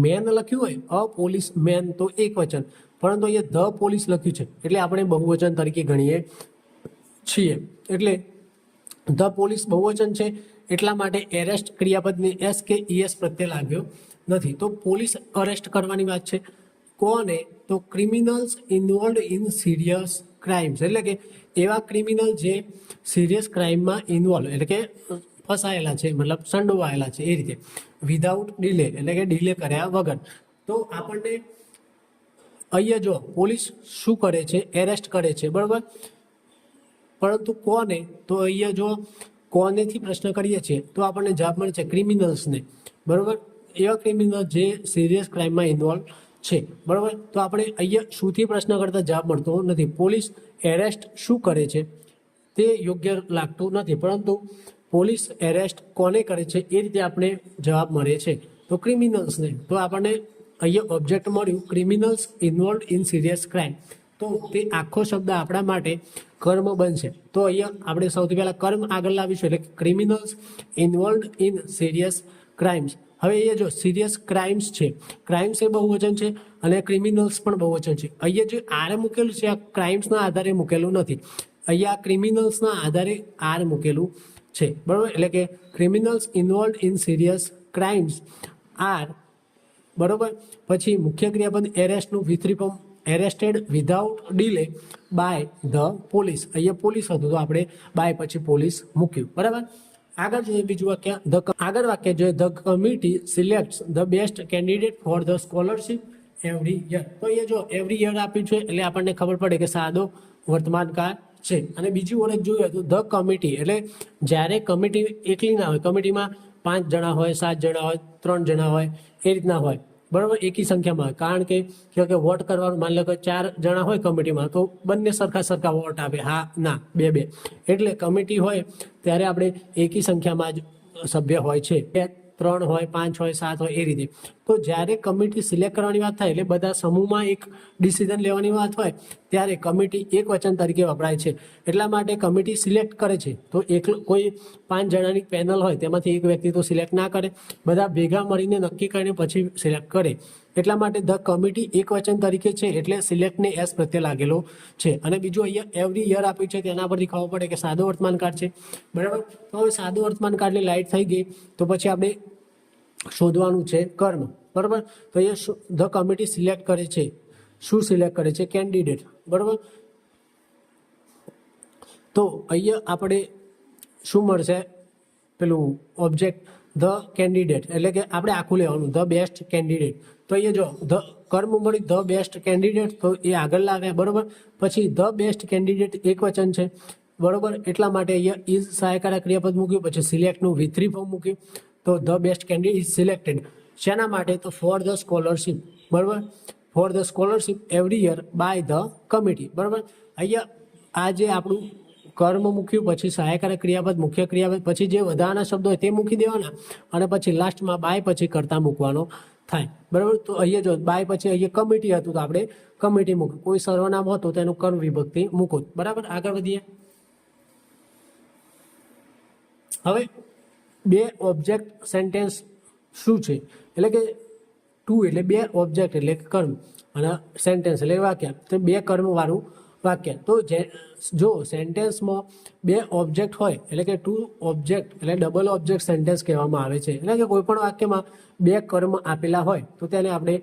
મેન લખ્યું હોય અ પોલીસ મેન તો એક વચન, પરંતુ અહીંયા ધ પોલીસ લખ્યું છે એટલે આપણે બહુવચન તરીકે ગણીએ છીએ. એટલે ધ પોલીસ બહુવચન છે એટલા માટે એરેસ્ટ ક્રિયાપદની એસ કે ઈએસ પ્રત્યે લાગ્યો નથી. તો પોલીસ અરેસ્ટ કરવાની વાત છે કોને, તો criminals involved in serious crimes, એટલે કે એવા ક્રિમિનલ જે સિરિયસ ક્રાઇમમાં ઇન્વોલ્વ એટલે કે ફસાયેલા છે, મતલબ સંડોવાયેલા છે, એ રીતે. વિધાઉટ ડિલે એટલે કે ડિલે કર્યા વગર. તો આપણને અહીંયા જો પોલીસ શું કરે છે, એરેસ્ટ કરે છે, બરાબર, પરંતુ કોને, તો અહીંયા જો કોનેથી પ્રશ્ન કરીએ છીએ તો આપણને જવાબ મળે છે ક્રિમિનલ્સને, બરાબર. એવા ક્રિમિનલ જે સિરિયસ ક્રાઇમમાં ઇન્વોલ્વ છે, બરાબર. તો આપણે અહીંયા શુંથી પ્રશ્ન કરતા જવાબ મળતો નથી. પોલીસ એરેસ્ટ શું કરે છે તે યોગ્ય લાગતું નથી, પરંતુ પોલીસ એરેસ્ટ કોને કરે છે એ રીતે આપણે જવાબ મળે છે, તો ક્રિમિનલ્સને. તો આપણને અહીંયા ઓબ્જેક્ટ મળ્યું criminals involve in serious crime, તો તે આખો શબ્દ આપણા માટે કર્મ બનશે. તો અહીંયા આપણે સૌથી પહેલા કર્મ આગળ લાવીશું, એટલે criminals involve in serious crimes. હવે એ જો સિરિયસ ક્રાઇમ્સ છે, ક્રાઇમ્સ એ બહુવચન છે અને ક્રિમિનલ્સ પણ બહુવચન છે. અહીંયા જે આરે મૂકેલું છે આ ક્રાઇમ્સના આધારે મૂકેલું નથી. અહીંયા ક્રિમિનલ્સના આધારે આર મૂકેલું છે, બરાબર. એટલે કે criminals involve in serious crimes are, બરાબર. પછી મુખ્ય ક્રિયાપદ એરેસ્ટનું V3 form arrested without delay by the police. અહીંયા પોલીસ હતું તો આપણે બાય પછી પોલીસ મૂક્યું, બરાબર. આગળ જોઈએ બીજું વાક્ય, આગળ વાક્ય જોઈએ the committee selects the best candidate for the scholarship every year. તો અહીંયા જો એવરી યર આપ્યું છે એટલે આપણને ખબર પડે કે સાદો વર્તમાન કાળ છે. અને બીજી ઓળખ જોઈએ તો ધ કમિટી એટલે જ્યારે કમિટી એકલી ના હોય, કમિટીમાં 5 જણા હોય, 7 જણા હોય, 3 જણા હોય, એ રીતના હોય, બરાબર, એકી સંખ્યામાં. કારણ કે વોટ કરવાનું માની લો કે 4 જણા હોય કમિટીમાં તો બંને સરખા વોટ આપે, હા ના 2-2. એટલે કમિટી હોય ત્યારે આપણે એકી સંખ્યામાં જ સભ્ય હોય છે, 3 હોય, 5 હોય, 7 હોય, એ રીતે. તો જ્યારે કમિટી સિલેક્ટ કરવાની વાત થાય એટલે બધા સમૂહમાં એક ડિસિઝન લેવાની વાત હોય ત્યારે કમિટી એક વચન તરીકે વપરાય છે. એટલા માટે કમિટી સિલેક્ટ કરે છે તો કોઈ 5 જણાની પેનલ હોય તેમાંથી એક વ્યક્તિ તો સિલેક્ટ ના કરે, બધા ભેગા મળીને નક્કી કરીને પછી સિલેક્ટ કરે. એટલા માટે ધ કમિટી એક વચન તરીકે છે એટલે સિલેક્ટને એસ પ્રત્યે લાગેલો છે. અને બીજું અહીંયા એવરી યર આપ્યું છે તેના પરથી ખબર પડે કે સાદો વર્તમાન કાળ છે, બરાબર. તો હવે સાદો વર્તમાન કાળની લાઈટ થઈ ગઈ તો પછી આપણે શોધવાનું છે કર્મ, બરાબર. તો અહીંયા ધ કમિટી સિલેક્ટ કરે છે, શું સિલેક્ટ કરે છે? કેન્ડિડેટ, બરાબર. તો અહીંયા આપણે શું મળશે? પેલું ઓબ્જેક્ટ ધ કેન્ડિડેટ, એટલે કે આપણે આખું લેવાનું ધ બેસ્ટ કેન્ડિડેટ. તો અહીંયા જો ધ કર્મ મળી ધ બેસ્ટ કેન્ડિડેટ તો એ આગળ લાવ્યા, બરાબર. પછી ધ બેસ્ટ કેન્ડિડેટ એક વચન છે, બરાબર. એટલા માટે અહીંયા ઇઝ સહાયકારક ક્રિયાપદ મૂક્યું, પછી સિલેક્ટનું V3 ફોર્મ મૂક્યું. તો the best candidate is selected શેના માટે? તો ફોર ધ સ્કોલરશિપ, બરાબર. For the scholarship every year by the committee, બરાબર. અહીંયા આ જે આપણું કર્મ મૂક્યું, પછી સહાયકારક ક્રિયાપદ, મુખ્ય ક્રિયાપદ, પછી જે વધારાના શબ્દો હોય તે મૂકી દેવાના અને પછી લાસ્ટમાં બાય પછી કરતા મૂકવાનો થાય, બરાબર. તો અહીંયા જો બાય પછી અહીંયા કમિટી હતું તો આપણે કમિટી મૂક્યું, કોઈ સર્વનામ હતું તો એનું કર્મ વિભક્તિ મૂકો, બરાબર. આગળ વધીએ. હવે બે ઓબ્જેક્ટ સેન્ટેન્સ શું છે? એટલે કે ટુ એટલે બે ઓબ્જેક્ટ એટલે કર્મ અને સેન્ટેન્સ એટલે વાક્ય, તો બે કર્મ વાળું વાક્ય. તો જો સેન્ટેન્સમાં બે ઓબ્જેક્ટ હોય એટલે કે ટુ ઓબ્જેક્ટ એટલે ડબલ ઓબ્જેક્ટ સેન્ટેન્સ કહેવામાં આવે છે. એટલે કે કોઈ પણ વાક્યમાં બે કર્મ આપેલા હોય તો તેને આપણે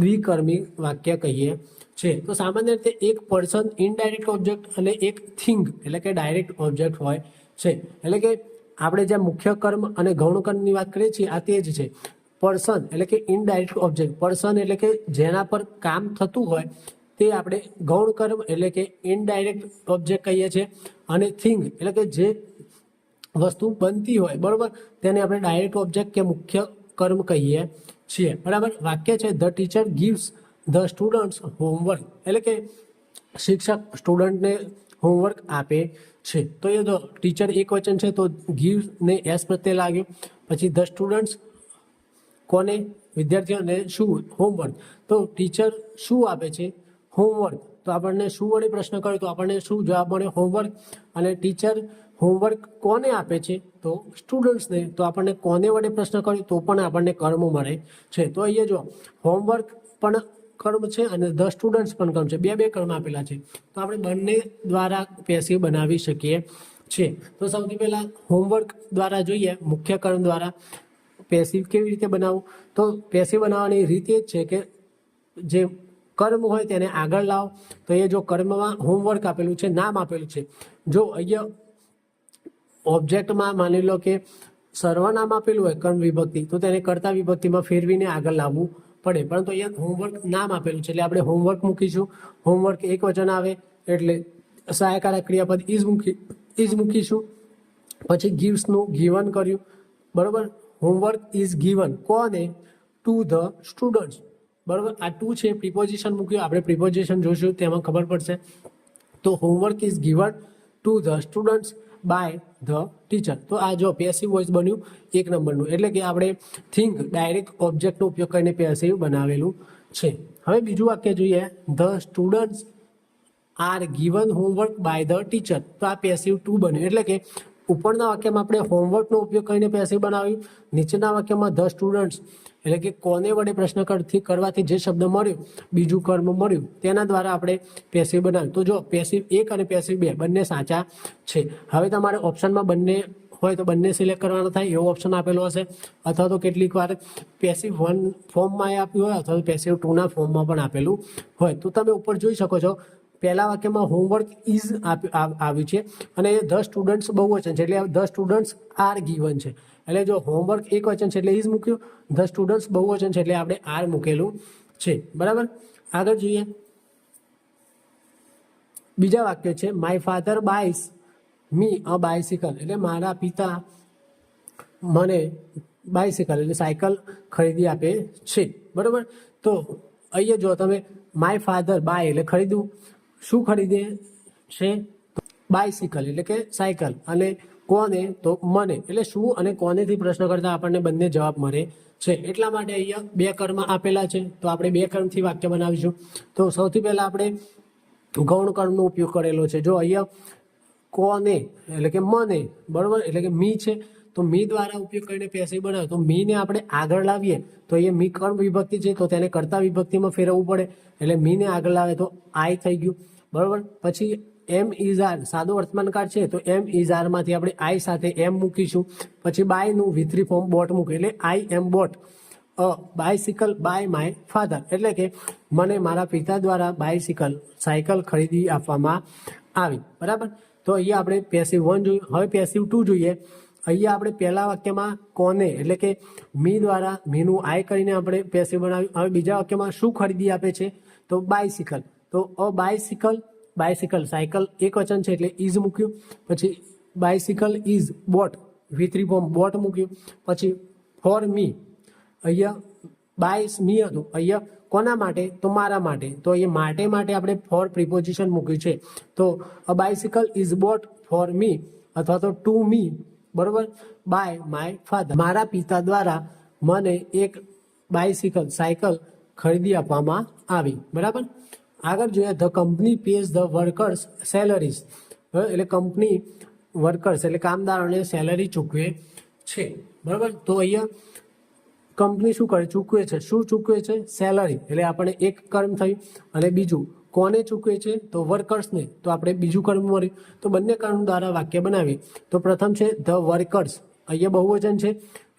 દ્વિકર્મી વાક્ય કહીએ છીએ. તો સામાન્ય રીતે એક પર્સન ઇનડાયરેક્ટ ઓબ્જેક્ટ અને એક થિંગ એટલે કે ડાયરેક્ટ ઓબ્જેક્ટ હોય છે. એટલે કે આપણે જે મુખ્ય કર્મ અને ગૌણ કર્મની વાત કરીએ છીએ આ તે જ છે. પર્સન એટલે કે ઇનડાયરેક્ટ ઓબ્જેક્ટ, પર્સન એટલે કે જેના પર કામ થતું હોય તે આપણે ગૌણ કર્મ એટલે કે ઇનડાયરેક્ટ ઓબ્જેક્ટ કહીએ છીએ. અને થિંગ એટલે કે જે વસ્તુ બનતી હોય, બરાબર, તેને આપણે ડાયરેક્ટ ઓબ્જેક્ટ કે મુખ્ય કર્મ કહીએ છીએ, બરાબર. વાક્ય છે the teacher gives the students homework, એટલે કે શિક્ષક સ્ટુડન્ટને હોમવર્ક આપે છે. તો એ તો ટીચર એક વચન છે તો ગિવ્સ ને એસ પ્રત્યે લાગ્યું. પછી ધ સ્ટુડન્ટ્સ કોને? વિદ્યાર્થીઓને. શું? હોમવર્ક. તો ટીચર શું આપે છે? હોમવર્ક. તો આપણને શું વડે પ્રશ્ન કર્યો તો આપણને શું જવાબ મળે? હોમવર્ક. અને ટીચર હોમવર્ક કોને આપે છે? તો સ્ટુડન્ટ્સને. તો આપણને કોને વડે પ્રશ્ન કર્યો તો પણ આપણને કર્મ મળે છે. તો અહીંયા જો હોમવર્ક પણ કર્મ છે અને ધ સ્ટુડન્ટ્સ પણ કર્મ છે, બે કર્મ આપેલા છે. તો આપણે બંને દ્વારા પેસિવ બનાવી શકીએ છીએ. તો સૌથી પહેલા હોમવર્ક દ્વારા જોઈએ, મુખ્ય કર્મ દ્વારા પેસિવ કેવી રીતે બનાવવું? તો પેસિવ બનાવવાની રીત એ જ છે કે જે કર્મ હોય તેને આગળ લાવો. તો એ જો કર્મમાં હોમવર્ક આપેલું છે, નામ આપેલું છે, જો અહીંયા ઓબ્જેક્ટમાં માની લો કે સર્વનામ આપેલું હોય કર્મ વિભક્તિ તો તેને કર્તા વિભક્તિમાં ફેરવીને આગળ લાવવું પડે. પરંતુ અહીંયા હોમવર્ક નામ આપેલું છે એટલે આપણે હોમવર્ક મૂકીશું. હોમવર્ક એક વચન આવે એટલે સહાયકારક ક્રિયાપદ ઇઝ મૂકીશું. પછી ગિવ્સનું ગિવન કર્યું, બરાબર. હોમવર્ક ઇઝ ગિવન કોને? ટુ ધ સ્ટુડન્ટ્સ, બરાબર. આ ટુ છે, પ્રિપોઝિશન મૂક્યું, આપણે પ્રિપોઝિશન જોઈશું તેમાં ખબર પડશે. તો homework is given to the students by the teacher. તો આ જો પેસિવ વોઇસ બન્યું 1 નંબરનું, એટલે કે આપણે થિંક ડાયરેક્ટ ઓબ્જેક્ટનો ઉપયોગ કરીને પેસિવ બનાવેલું છે. હવે બીજું વાક્ય જોઈએ, the students are given homework by the teacher. તો આ પેસિવ 2 બન્યું, એટલે કે ઉપરના વાક્યમાં આપણે હોમવર્કનો ઉપયોગ કરીને પેસિવ બનાવ્યું, નીચેના વાક્યમાં ધ સ્ટુડન્ટ્સ એટલે કે કોને વડે પ્રશ્ન કરવાથી જે શબ્દ મળ્યો, બીજું કર્મ મળ્યું, તેના દ્વારા આપણે પેસિવ બનાવ્યું. તો જો પેસિવ 1 અને પેસિવ 2 બંને સાચા છે. હવે તમારે ઓપ્શનમાં બંને હોય તો બંને સિલેક્ટ કરવાનો થાય એવો ઓપ્શન આપેલો હશે, અથવા તો કેટલીક વાર પેસિવ 1 ફોર્મમાં આપ્યું હોય અથવા તો પેસિવ 2ના ફોર્મમાં પણ આપેલું હોય. તો તમે ઉપર જોઈ શકો છો પહેલા વાક્યમાં હોમવર્ક ઇઝ આવ્યું છે અને ધ સ્ટુડન્ટ્સ બહુવચન છે એટલે ધ સ્ટુડન્ટ્સ આર ગીવન છે. એટલે જો હોમવર્ક એક વચન છે એટલે ઇઝ મૂક્યું, ધ સ્ટુડન્ટ્સ બહુવચન છે એટલે આપણે આર મૂકેલું છે. બરાબર, આગળ જોઈએ. બીજા વાક્ય છે my father bias me a bicycle એટલે મારા પિતા મને બાયસિકલ એટલે સાયકલ ખરીદી આપે છે. બરાબર, તો અહીંયા જો તમે માય ફાધર બાય એટલે ખરીદવું, શું ખરીદે છે? બાયસિકલ એટલે કે સાયકલ, અને કોને? તો મને. એટલે શું અને કોનેથી પ્રશ્ન કરતા આપણને બંને જવાબ મળે છે. એટલા માટે અહીંયા 2 કર્મ આપેલા છે તો આપણે 2 કર્મથી વાક્ય બનાવીશું. તો સૌથી પહેલા આપણે ગૌણ કર્મનો ઉપયોગ કરેલો છે. જો અહીંયા કોને એટલે કે મને, બરોબર, એટલે કે મી છે તો મી દ્વારા ઉપયોગ કરીને પેસિવ બનાવે તો મીને આપણે આગળ લાવીએ તો અહીંયા મી કર્મ વિભક્તિ છે તો તેને કર્તા વિભક્તિમાં ફેરવવું પડે એટલે મીને આગળ લાવે તો આઈ થઈ ગયું. બરોબર, પછી એમ ઇઝ આર સાદો વર્તમાનકાળ છે તો એમ ઇઝ આરમાંથી આપણે આઈ સાથે એમ મૂકીશું. પછી બાયનું V3 ફોર્મ બોટ મૂકે એટલે I am bought a bicycle by my father એટલે કે મને મારા પિતા દ્વારા બાયસિકલ સાયકલ ખરીદી આપવામાં આવી. બરાબર, તો અહીંયા આપણે પેસિવ 1 જોયું. હવે પેસિવ 2 જોઈએ. અહીંયા આપણે પહેલા વાક્યમાં કોને એટલે કે મી દ્વારા મીનું આઈ કરીને આપણે પેસિવ બનાવ્યું. હવે બીજા વાક્યમાં શું ખરીદી આપે છે? તો બાયસિકલ. તો અ બાયસિકલ સાયકલ એક વચન છે એટલે ઇઝ મૂક્યું. પછી bicycle is boat V3 form boat મૂક્યું. પછી ફોર મી અહીંયા બાય મી હતું, અહીંયા કોના માટે? તો મારા માટે. તો અહીંયા માટે આપણે ફોર પ્રિપોઝિશન મૂક્યું છે. તો a bicycle is boat for me અથવા તો ટુ મી, બરોબર, બાય માય ફાધર મારા પિતા દ્વારા મને એક બાયસિકલ સાયકલ ખરીદી આપવામાં આવી. બરાબર, આગળ જોઈએ the company pays the workers salaries એટલે કંપની વર્કર્સ એટલે કામદારોને સેલરી ચૂકવે છે. બરાબર, તો અહીંયા કંપની શું કરે? ચૂકવે છે. શું ચૂકવે છે? સેલરી. એટલે આપણે એક કર્મ થયું અને બીજું કોને ચૂકવે છે? તો વર્કર્સને. તો આપણે બીજું કર્મ મળ્યું. તો બંને કર્મ દ્વારા વાક્ય બનાવીએ. તો પ્રથમ છે ધ વર્કર્સ, અહીંયા બહુવચન છે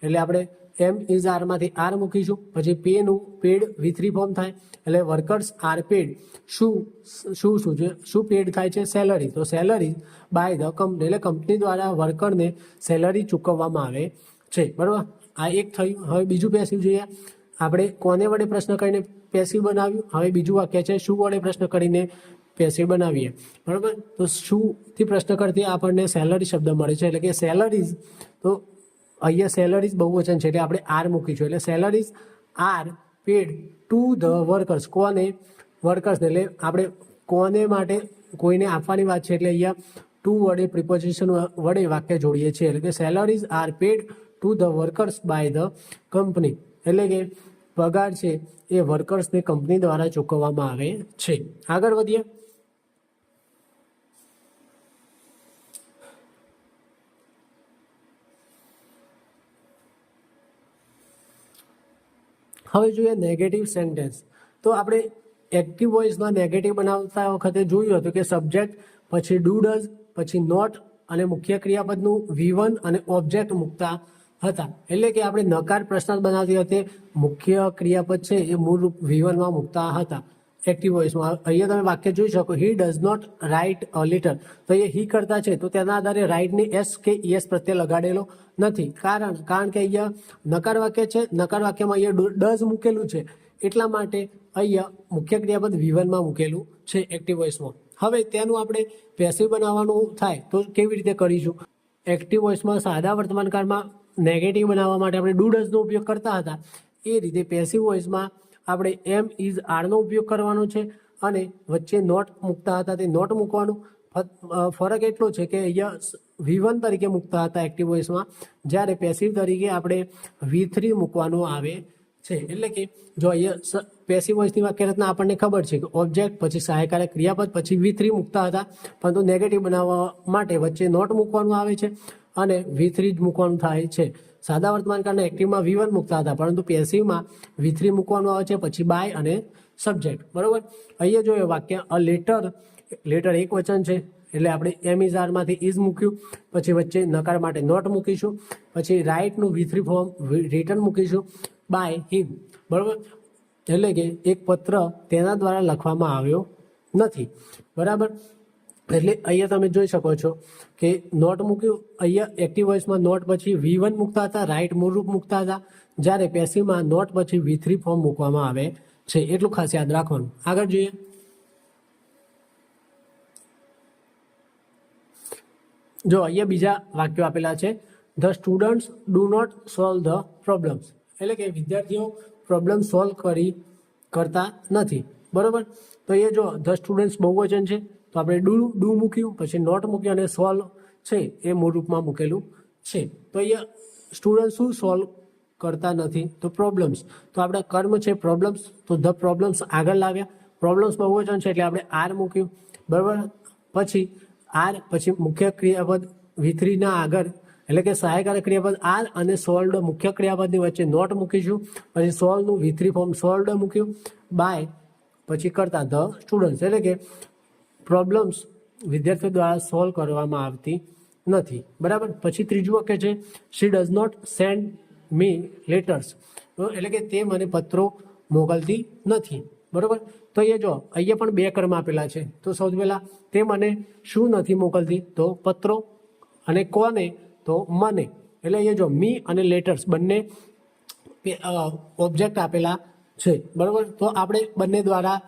એટલે આપણે એમ ઇઝ આરમાંથી આર મૂકીશું. પછી પેનું પેડ V3 ફોર્મ થાય એટલે વર્કર્સ આર પેડ. શું પેડ થાય છે? સેલરી. તો સેલરી બાય ધ કંપની એટલે કંપની દ્વારા વર્કરને સેલરી ચૂકવવામાં આવે છે. બરાબર, આ એક થયું. હવે બીજું પેસિવ જોઈએ. આપણે કોને વડે પ્રશ્ન કરીને પેસિવ બનાવ્યું. હવે બીજું વાક્ય છે શું વડે પ્રશ્ન કરીને પેસિવ બનાવીએ. બરાબર, તો શુંથી પ્રશ્ન કરતી આપણને સેલરી શબ્દ મળે છે એટલે કે સેલરીઝ. તો અહીંયા સેલરીઝ બહુવચન છે એટલે આપણે આર મૂકીશું એટલે salaries are paid to the workers. કોને? વર્કર્સને. એટલે આપણે કોને માટે કોઈને આપવાની વાત છે એટલે અહીંયા ટુ વડે પ્રિપોઝિશન વડે વાક્ય જોડીએ છીએ એટલે કે salaries are paid to the workers by the company એટલે કે પગાર છે એ વર્કર્સને કંપની દ્વારા ચૂકવવામાં આવે છે. આગળ વધીએ. હવે જોઈએ નેગેટિવ સેન્ટેન્સ. તો આપણે એક્ટિવ વોઇસમાં નેગેટિવ બનાવતા વખતે જોયું હતું કે સબ્જેક્ટ, પછી ડુ ડઝ, પછી નોટ અને મુખ્ય ક્રિયાપદનું V1 અને ઓબ્જેક્ટ મૂકતા હતા. એટલે કે આપણે નકાર પ્રશ્નાર્થ બનાવતી વખતે મુખ્ય ક્રિયાપદ છે એ મૂળરૂપ V1માં મૂકતા હતા એક્ટિવ વોઇસમાં. અહીંયા તમે વાક્ય જોઈ શકો he does not write a letter. તો એ હી કરતા છે તો તેના આધારે રાઇટની એસ કે ઈએસ પ્રત્યે લગાડેલો નથી. કારણ કે અહીંયા નકાર વાક્ય છે, નકાર વાક્યમાં અહીંયા ડઝ મૂકેલું છે એટલા માટે અહીંયા મુખ્ય ક્રિયાપદ V1માં મૂકેલું છે એક્ટિવ વોઇસમાં. હવે તેનું આપણે પેસિવ બનાવવાનું થાય તો કેવી રીતે કરીશું? એક્ટિવ વોઇસમાં સાદા વર્તમાનકાળમાં નેગેટિવ બનાવવા માટે આપણે ડુ ડઝનો ઉપયોગ કરતા હતા એ રીતે પેસિવ વોઇસમાં આપણે એમ ઇઝ આરનો ઉપયોગ કરવાનો છે અને વચ્ચે નોટ મૂકતા હતા તે નોટ મૂકવાનું. ફરક એટલો છે કે અહીંયા V1 તરીકે મૂકતા હતા એક્ટિવ વોઇસમાં, જ્યારે પેસિવ તરીકે આપણે V3 મૂકવાનું આવે છે. એટલે કે જો અહીંયા પેસિવ વોઇસની વાક્ય રચના આપણને ખબર છે કે ઓબ્જેક્ટ, પછી સહાયકારક ક્રિયાપદ, પછી V3 મૂકતા હતા, પરંતુ નેગેટિવ બનાવવા માટે વચ્ચે નોટ મૂકવાનું આવે છે અને V3 જ મૂકવાનું થાય છે. સાદા વર્તમાનકાળના એક્ટિવમાં V1 મૂકતા હતા, પરંતુ પેસિવમાં V3 મૂકવાનું આવે છે, પછી બાય અને સબ્જેક્ટ. બરોબર. અહીંયા જોઈએ વાક્ય અ લેટર એક વચન છે એટલે આપણે એમ ઇઝ આર માંથી ઇઝ મૂક્યું, પછી વચ્ચે નકાર માટે નોટ મૂકીશું, પછી રાઇટનું V3 ફોર્મ રિટર્ન મૂકીશું બાય હિમ. બરોબર. એટલે કે એક પત્ર તેના દ્વારા લખવામાં આવ્યો નથી. બરાબર. એટલે અહીંયા તમે જોઈ શકો છો કે નોટ મૂક્યું. અહીંયા એક્ટિવ વોઇસમાં નોટ પછી V1 મૂકતા હતા, રાઇટ મૂળરૂપ મૂકતા હતા, જ્યારે પેસિવમાં નોટ પછી V3 ફોર્મ મૂકવામાં આવે છે. એટલું ખાસ યાદ રાખવાનું. આગળ જોઈએ. જો અહીંયા બીજા વાક્યો આપેલા છે. The students do not solve the problems, એટલે કે વિદ્યાર્થીઓ પ્રોબ્લેમ સોલ્વ કરતા નથી. બરોબર. તો એ જો ધ સ્ટુડન્ટ્સ બહુવચન છે તો આપણે ડુ મૂક્યું, પછી નોટ મૂક્યું અને સોલ્વ છે એ મૂળ રૂપમાં મૂકેલું છે. તો અહીંયા સ્ટુડન્ટ શું સોલ્વ કરતા નથી? તો પ્રોબ્લેમ્સ. તો આપણે કર્મ છે પ્રોબ્લેમ્સ, તો ધ પ્રોબ્લેમ્સ આગળ લાવ્યા. પ્રોબ્લેમ્સ બહુવચન છે એટલે આપણે આર મૂક્યું. બરાબર. પછી આર પછી મુખ્ય ક્રિયાપદ V3 ના આગળ, એટલે કે સહાયકારક ક્રિયાપદ આર અને સોલ્વડ મુખ્ય ક્રિયાપદની વચ્ચે નોટ મૂકીશું, પછી સોલ્વનું V3 ફોર્મ સોલ્વડ મૂક્યું બાય પછી કરતા ધ સ્ટુડન્ટ્સ, એટલે કે પ્રોબ્લેમ્સ વિદ્યાર્થીઓ દ્વારા સોલ્વ કરવામાં આવતી નથી. બરાબર. પછી ત્રીજું વાક્ય છે she does not send me letters, એટલે કે તે મને પત્રો મોકલતી નથી. બરાબર. તો એ જો અહીંયા પણ બે કર્મ આપેલા છે. તો સૌથી પહેલા તે મને શું નથી મોકલતી? તો પત્રો. અને કોને? તો મને. એટલે અહીંયા જો મી અને લેટર્સ બંને ઓબ્જેક્ટ આપેલા છે. બરાબર. તો આપણે બંને દ્વારા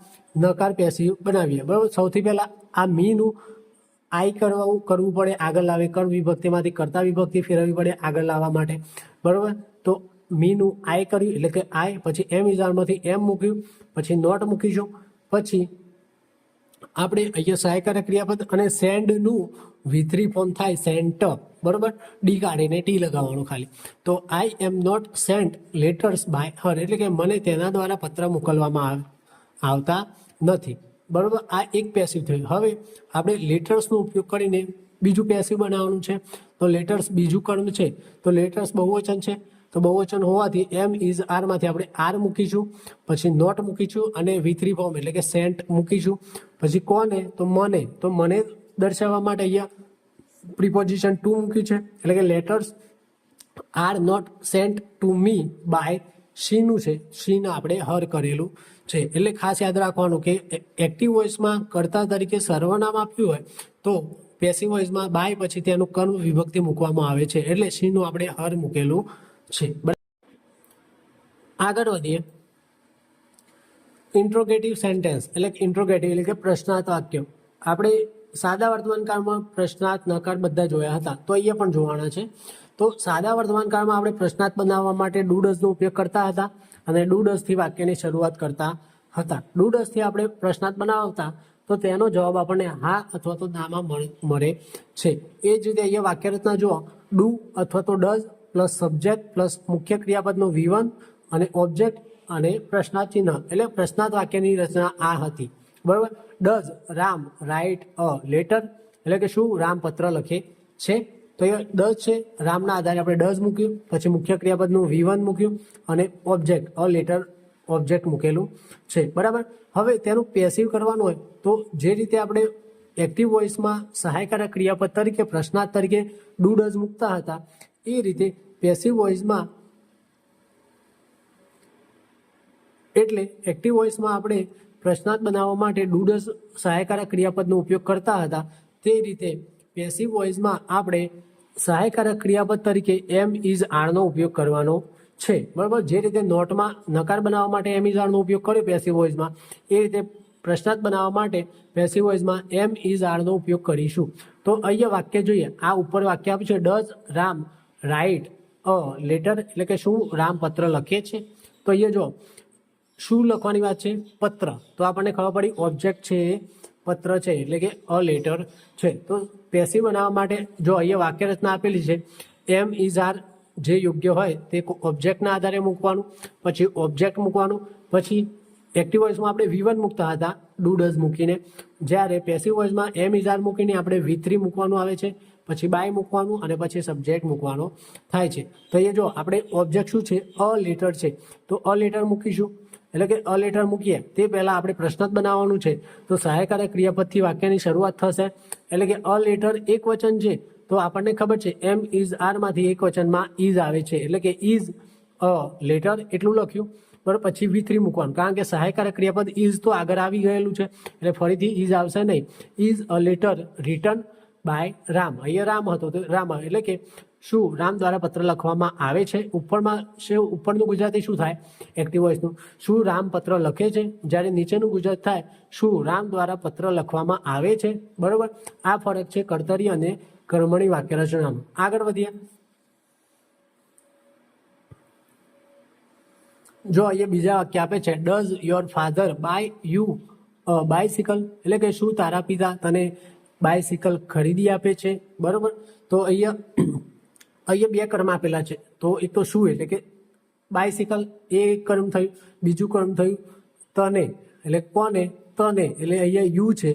નકાર પેસિવ બનાવીએ. બરાબર. સૌથી પહેલા આ મીનું આઈ કરવું પડે આગળ લાવે, કર્મ વિભક્તિમાંથી કર્તા વિભક્તિ ફેરવવી પડે આગળ લાવવા માટે. બરાબર. તો મીનું આઈ કર્યું એટલે કે આઈ, પછી એમ ઇઝારમાંથી એમ મૂક્યું, પછી નોટ મૂકીશું, પછી આપણે અહીંયા સહાયકારક ક્રિયાપદ અને સેન્ડનું V3 ફોર્મ થાય સેન્ટ. બરોબર. ડી કાઢીને ટી લગાવવાનું ખાલી. તો I am not sent letters by her, એટલે કે મને તેના દ્વારા પત્ર મોકલવામાં આવતા નથી. બરોબર. આ એક પેસિવ થયું. હવે આપણે લેટર્સનો ઉપયોગ કરીને બીજું પેસિવ બનાવવાનું છે. તો લેટર્સ બીજું કર્મ છે. તો લેટર્સ બહુવચન છે, તો બહુવચન હોવાથી એમ ઇઝ આરમાંથી આપણે આર મૂકીશું, પછી નોટ મૂકીશું અને V3 ફોર્મ એટલે કે સેન્ટ મૂકીશું. પછી કોને? તો મને. તો મને દર્શાવવા માટે અહીંયા પ્રિપોઝિશન ટુ મૂક્યું છે, એટલે કે letters are not sent to me by શીનું છે, શીને આપણે હર કરેલું છે. એટલે ખાસ યાદ રાખવાનું કે એક્ટિવ વોઇસમાં કર્તા તરીકે સર્વનામ આપ્યું હોય તો પેસિવ વોઇસમાં બાય પછી તેનું કર્મ વિભક્તિ મૂકવામાં આવે છે, એટલે શીનું આપણે હર મૂકેલું છે. આગળ વધીએ. ઇન્ટ્રોગેટિવ સેન્ટેન્સ એટલે કે ઇન્ટ્રોગેટિવ એટલે કે પ્રશ્નાર્થ વાક્ય. આપણે સાદા વર્તમાનકાળમાં પ્રશ્નાર્થ નકાર બધા જોયા હતા, તો અહીંયા પણ જોવાના છે. તો સાદા વર્તમાનકાળમાં આપણે પ્રશ્નાર્થ બનાવવા માટે ડુ ડઝનો ઉપયોગ કરતા હતા અને ડુ ડઝથી વાક્યની શરૂઆત કરતા હતા. ડુ ડઝથી આપણે પ્રશ્નાર્થ બનાવતા તો તેનો જવાબ આપણને હા અથવા તો નામાં મળે છે. એ જ રીતે અહીંયા વાક્ય રચના જુઓ. ડુ અથવા તો ડઝ પ્લસ સબ્જેક્ટ પ્લસ મુખ્ય ક્રિયાપદનો V1 અને ઓબ્જેક્ટ અને પ્રશ્નાર્થ ચિહ્ન, એટલે પ્રશ્નાર્થ વાક્યની રચના આ હતી. બરાબર. Does Ram right a letter, એટલે કે શું રામ પત્ર લખે છે? તો એ ડઝ છે, રામના આધારે આપણે ડઝ મૂક્યું, પછી મુખ્ય ક્રિયાપદનું V1 મૂક્યું અને ઓબ્જેક્ટ અ લેટર ઓબ્જેક્ટ મૂકેલું છે. બરાબર. હવે તેનું પેસિવ કરવાનું હોય તો જે રીતે આપણે એક્ટિવ વોઇસમાં સહાયકારક ક્રિયાપદ તરીકે પ્રશ્નાર્થ તરીકે ડુ ડઝ મૂકતા હતા, એ રીતે પેસિવ વોઇસમાં એટલે એક્ટિવ વોઇસમાં આપણે પ્રશ્નાર્થ બનાવવા માટે ડુ ડઝ સહાયકારક ક્રિયાપદનો ઉપયોગ કરતા હતા. તે રીતે પેસિવ વોઇસમાં આપણે સહાયકારક ક્રિયાપદ તરીકે એમ ઇઝ આરનો ઉપયોગ કરવાનો છે. બરાબર. જે રીતે નોટમાં નકાર બનાવવા માટે એમ ઇઝ આરનો ઉપયોગ કર્યો પેસિવ વોઇસમાં, એ રીતે પ્રશ્નાર્થ બનાવવા માટે પેસિવ વોઇસમાં એમ ઇઝ આરનો ઉપયોગ કરીશું. તો અહીંયા વાક્ય જોઈએ. આ ઉપર વાક્ય આપ્યું છે does Ram right a letter, એટલે કે શું રામ પત્ર લખે છે? તો અહીંયા જો શું લખવાની વાત છે? પત્ર. તો આપણને ખબર પડી ઓબ્જેક્ટ છે પત્ર છે, એટલે કે અ લેટર છે. તો પેસિવ બનાવવા માટે જો અહીંયા વાક્ય રચના આપેલી છે એમ ઇઝ આર જે યોગ્ય હોય તે ઓબ્જેક્ટના આધારે મૂકવાનું, પછી ઓબ્જેક્ટ મૂકવાનું, પછી એક્ટિવ વોઇસમાં આપણે V1 મૂકતા હતા ડુ ડઝ મૂકીને, જ્યારે પેસિવ વોઇસમાં એમ ઇઝ આર મૂકીને આપણે V3 મૂકવાનું આવે છે, પછી બાય મૂકવાનું અને પછી સબ્જેક્ટ મૂકવાનો થાય છે. તો એ જો આપણે ઓબ્જેક્ટ શું છે, અ લેટર છે, તો અ લેટર મૂકીશું. એટલે કે અ લેટર મૂકીએ તે પહેલાં આપણે પ્રશ્ન જ બનાવવાનું છે. તો સહાયકારક ક્રિયાપદથી વાક્યની શરૂઆત થશે. એટલે કે અ લેટર એક વચન છે, તો આપણને ખબર છે એમ ઇઝ આરમાંથી એક વચનમાં ઇઝ આવે છે. એટલે કે ઇઝ અ લેટર એટલું લખ્યું. બરાબર, પછી V3 મૂકવાનું, કારણ કે સહાયકારક ક્રિયાપદ ઇઝ તો આગળ આવી ગયેલું છે એટલે ફરીથી ઇઝ આવશે નહીં. Is a letter written by Ram. અહીંયા રામ હતો તો રામ, એટલે કે શું રામ દ્વારા પત્ર લખવામાં આવે છે. ઉપરમાં છે, ઉપરનું ગુજરાતી શું થાય એક્ટિવ વોઇસનું, શું રામ પત્ર લખે છે. જ્યારે નીચેનું ગુજરાત થાય શું રામ દ્વારા પત્ર લખવામાં આવે છે. બરોબર, આ ફરક છે કર્તરી અને કર્મણી વાક્ય રચનાનો. આગળ વધીએ. જો અહીંયા બીજા વાક્ય આપે છે, does your father buy you bicycle. એટલે કે શું તારા પિતા તને બાયસિકલ ખરીદી આપે છે. બરોબર, તો અહીંયા બે કર્મ આપેલા છે. તો એક તો શું એટલે કે બાયસિકલ એ કર્મ થયું, બીજું કર્મ થયું તને, એટલે કોને, તને, એટલે અહીંયા યુ છે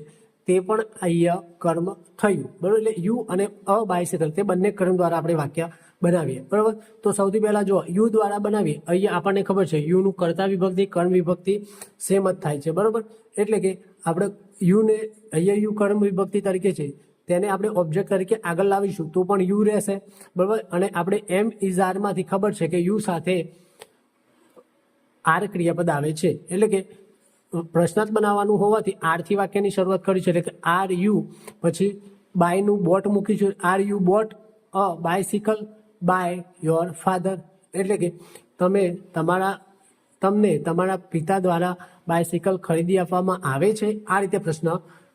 તે પણ અહીંયા કર્મ થયું. બરાબર, એટલે યુ અને અ બાયસિકલ તે બંને કર્મ દ્વારા આપણે વાક્ય બનાવીએ. બરાબર, તો સૌથી પહેલા જો યુ દ્વારા બનાવીએ. અહીંયા આપણને ખબર છે યુનું કર્તા વિભક્તિ કર્મ વિભક્તિ સેમ જ થાય છે. બરાબર, એટલે કે આપણે યુને અહીંયા યુ કર્મ વિભક્તિ તરીકે છે તેને આપણે ઓબ્જેક્ટ તરીકે આગળ લાવીશું તો પણ યુ રહેશે. બરાબર, અને આપણે એમ ઇઝ આરમાંથી ખબર છે કે યુ સાથે આર ક્રિયાપદ આવે છે. એટલે કે પ્રશ્નાર્થ બનાવવાનું હોવાથી આરથી વાક્યની શરૂઆત કરી છે. એટલે કે આર યુ, પછી બાયનું બોટ મૂકીશું, are you bought a bicycle by your father. એટલે કે તમને તમારા પિતા દ્વારા બાયસિકલ ખરીદી આપવામાં આવે છે. આ રીતે પ્રશ્ન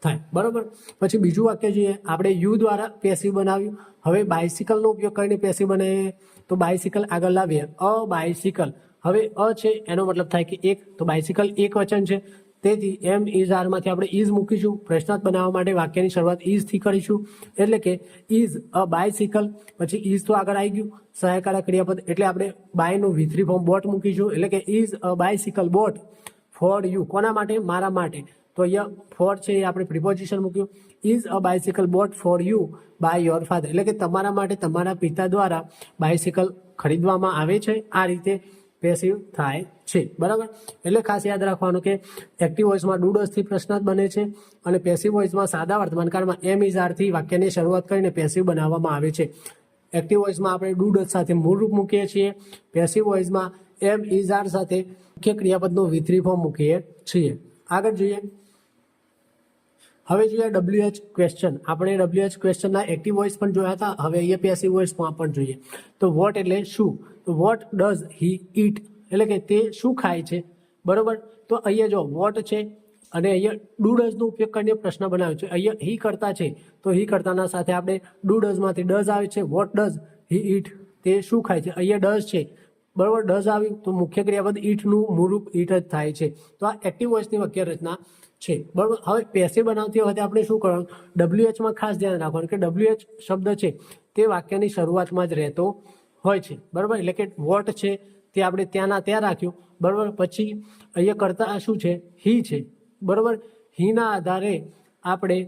થાય. બરોબર, પછી બીજું વાક્ય જોઈએ. આપણે યુ દ્વારા પેસિવ બનાવ્યું. હવે બાયસિકલનો ઉપયોગ કરીને પેસિવ બનાવીએ તો બાયસિકલ આગળ લાવીએ, અ બાયસિકલ. હવે અ છે એનો મતલબ થાય કે એક, તો બાયસિકલ એક વચન છે તેથી એમ ઇઝ આરમાંથી આપણે ઇઝ મૂકીશું. પ્રશ્નાર્થ બનાવવા માટે વાક્યની શરૂઆત ઇઝથી કરીશું. એટલે કે ઇઝ અ બાયસિકલ, પછી ઇઝ તો આગળ આવી ગયું સહાયકારક ક્રિયાપદ, એટલે આપણે બાયનું V3 ફોર્મ બોટ મૂકીશું. એટલે કે is a bicycle bought for you, કોના માટે, મારા માટે. તો અહીંયા ફોર છે એ આપણે પ્રિપોઝિશન મૂક્યું. Is a bicycle bought for you by your father. એટલે કે તમારા માટે તમારા પિતા દ્વારા બાયસિકલ ખરીદવામાં આવે છે. આ રીતે પેસિવ થાય છે. બરાબર, એટલે ખાસ યાદ રાખવાનું કે એક્ટિવ વોઇસમાં ડુ ડઝથી પ્રશ્નાર્થ બને છે અને પેસિવ વોઇસમાં સાદા વર્તમાનકાળમાં એમ ઇઝ આરથી વાક્યની શરૂઆત કરીને પેસિવ બનાવવામાં આવે છે. એક્ટિવ વોઇસમાં આપણે ડુ ડઝ સાથે મૂળરૂપ મૂકીએ છીએ. પેસિવ વોઇસમાં એમ ઇઝ આર સાથે મુખ્ય ક્રિયાપદનું V3 ફોર્મ મૂકીએ છીએ. આગળ જોઈએ. હવે જોઈએ WH ક્વેશ્ચન. આપણે WH ક્વેશ્ચનના એક્ટિવ વોઇસ પણ જોયા હતા, હવે અહીંયા પેસિવ વોઇસમાં પણ જોઈએ. તો વોટ એટલે શું, તો વોટ ડઝ હી ઈટ, એટલે કે તે શું ખાય છે. બરોબર, તો અહીંયા જો વોટ છે અને અહીંયા ડુ ડઝનો ઉપયોગ કરીને પ્રશ્ન બનાવ્યો છે. અહીંયા હી કરતા છે તો હી કરતાના સાથે આપણે ડુ ડઝમાંથી ડઝ આવે છે. વોટ ડઝ હી ઈટ, તે શું ખાય છે. અહીંયા ડઝ છે, બરોબર, ડઝ આવ્યું તો મુખ્ય ક્રિયાપદ ઈટનું મૂળરૂપ ઈટ જ થાય છે. તો આ એક્ટિવ વોઇસની વાક્ય રચના છે. બરોબર, હવે પેસિવ બનાવતી વખતે આપણે શું કરવાનું, WHમાં ખાસ ધ્યાન રાખવાનું કે WH શબ્દ છે તે વાક્યની શરૂઆતમાં જ રહેતો હોય છે. બરોબર, એટલે કે વોટ છે તે આપણે ત્યાંના ત્યાં રાખ્યું. બરોબર, પછી અહીંયા કરતા શું છે, હી છે. બરોબર, હીના આધારે આપણે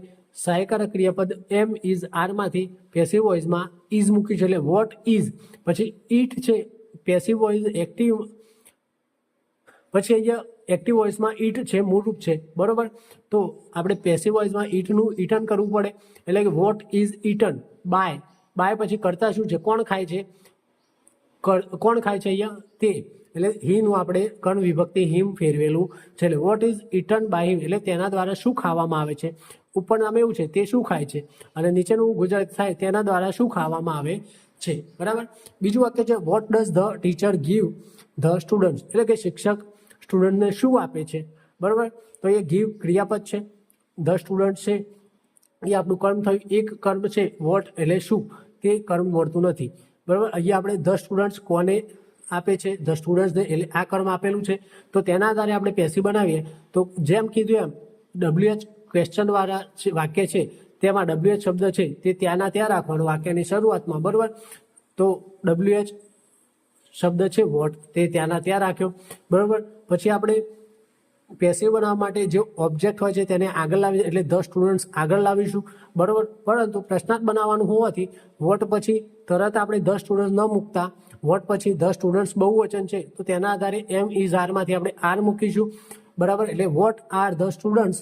સહાયકારક ક્રિયાપદ એમ ઇઝ આરમાંથી પેસિવ વોઇસમાં ઇઝ મૂકી છે. એટલે વોટ ઇઝ, પછી ઈટ છે પેસિવ વોઇસ એક્ટિવ, પછી અહીંયા એક્ટિવ વોઇસમાં ઈટ છે મૂળરૂપ છે. બરોબર, તો આપણે પેસિવ વોઇસમાં ઈટનું ઈટન કરવું પડે. એટલે કે what is eaten by, by પછી કરતા શું છે, કોણ ખાય છે, કોણ ખાય છે અહીંયા તે, એટલે હીનું આપણે કર્ણ વિભક્તિ હિમ ફેરવેલું છે. એટલે what is eaten by him, એટલે તેના દ્વારા શું ખાવામાં આવે છે. ઉપર નામ એવું છે તે શું ખાય છે અને નીચેનું ગુજરાત થાય તેના દ્વારા શું ખાવામાં આવે છે. બરાબર, બીજું વાક્ય છે what does the teacher give the student, એટલે કે શિક્ષક સ્ટુડન્ટને શું આપે છે. બરાબર, તો એ ગીવ ક્રિયાપદ છે, ધ સ્ટુડન્ટ છે એ આપણું કર્મ થયું. એક કર્મ છે વોટ એટલે શું, તે કર્મ મળતું નથી. બરાબર, અહીંયા આપણે ધ સ્ટુડન્ટ્સ કોને આપે છે, ધ સ્ટુડન્ટ્સને, એટલે આ કર્મ આપેલું છે. તો તેના આધારે આપણે પેસિવ બનાવીએ તો જેમ કીધું એમ WH ક્વેશ્ચન વાળા વાક્ય છે તેમાં WH શબ્દ છે તે ત્યાંના ત્યાં રાખવાનું વાક્યની શરૂઆતમાં. બરાબર, તો WH શબ્દ છે વોટ તે ત્યાંના ત્યાં રાખ્યો. બરાબર, પછી આપણે પેસિવ બનાવવા માટે જે ઓબ્જેક્ટ હોય છે તેને આગળ લાવી એટલે ધ સ્ટુડન્ટ્સ આગળ લાવીશું, બરોબર. પરંતુ પ્રશ્નાર્થ બનાવવાનું હોવાથી વોટ પછી તરત આપણે ધ સ્ટુડન્ટ્સ ન મૂકતા વોટ પછી ધ સ્ટુડન્ટ્સ બહુવચન છે તો તેના આધારે એમ ઇઝ આરમાંથી આપણે આર મૂકીશું, બરાબર. એટલે વોટ આર ધ સ્ટુડન્ટ્સ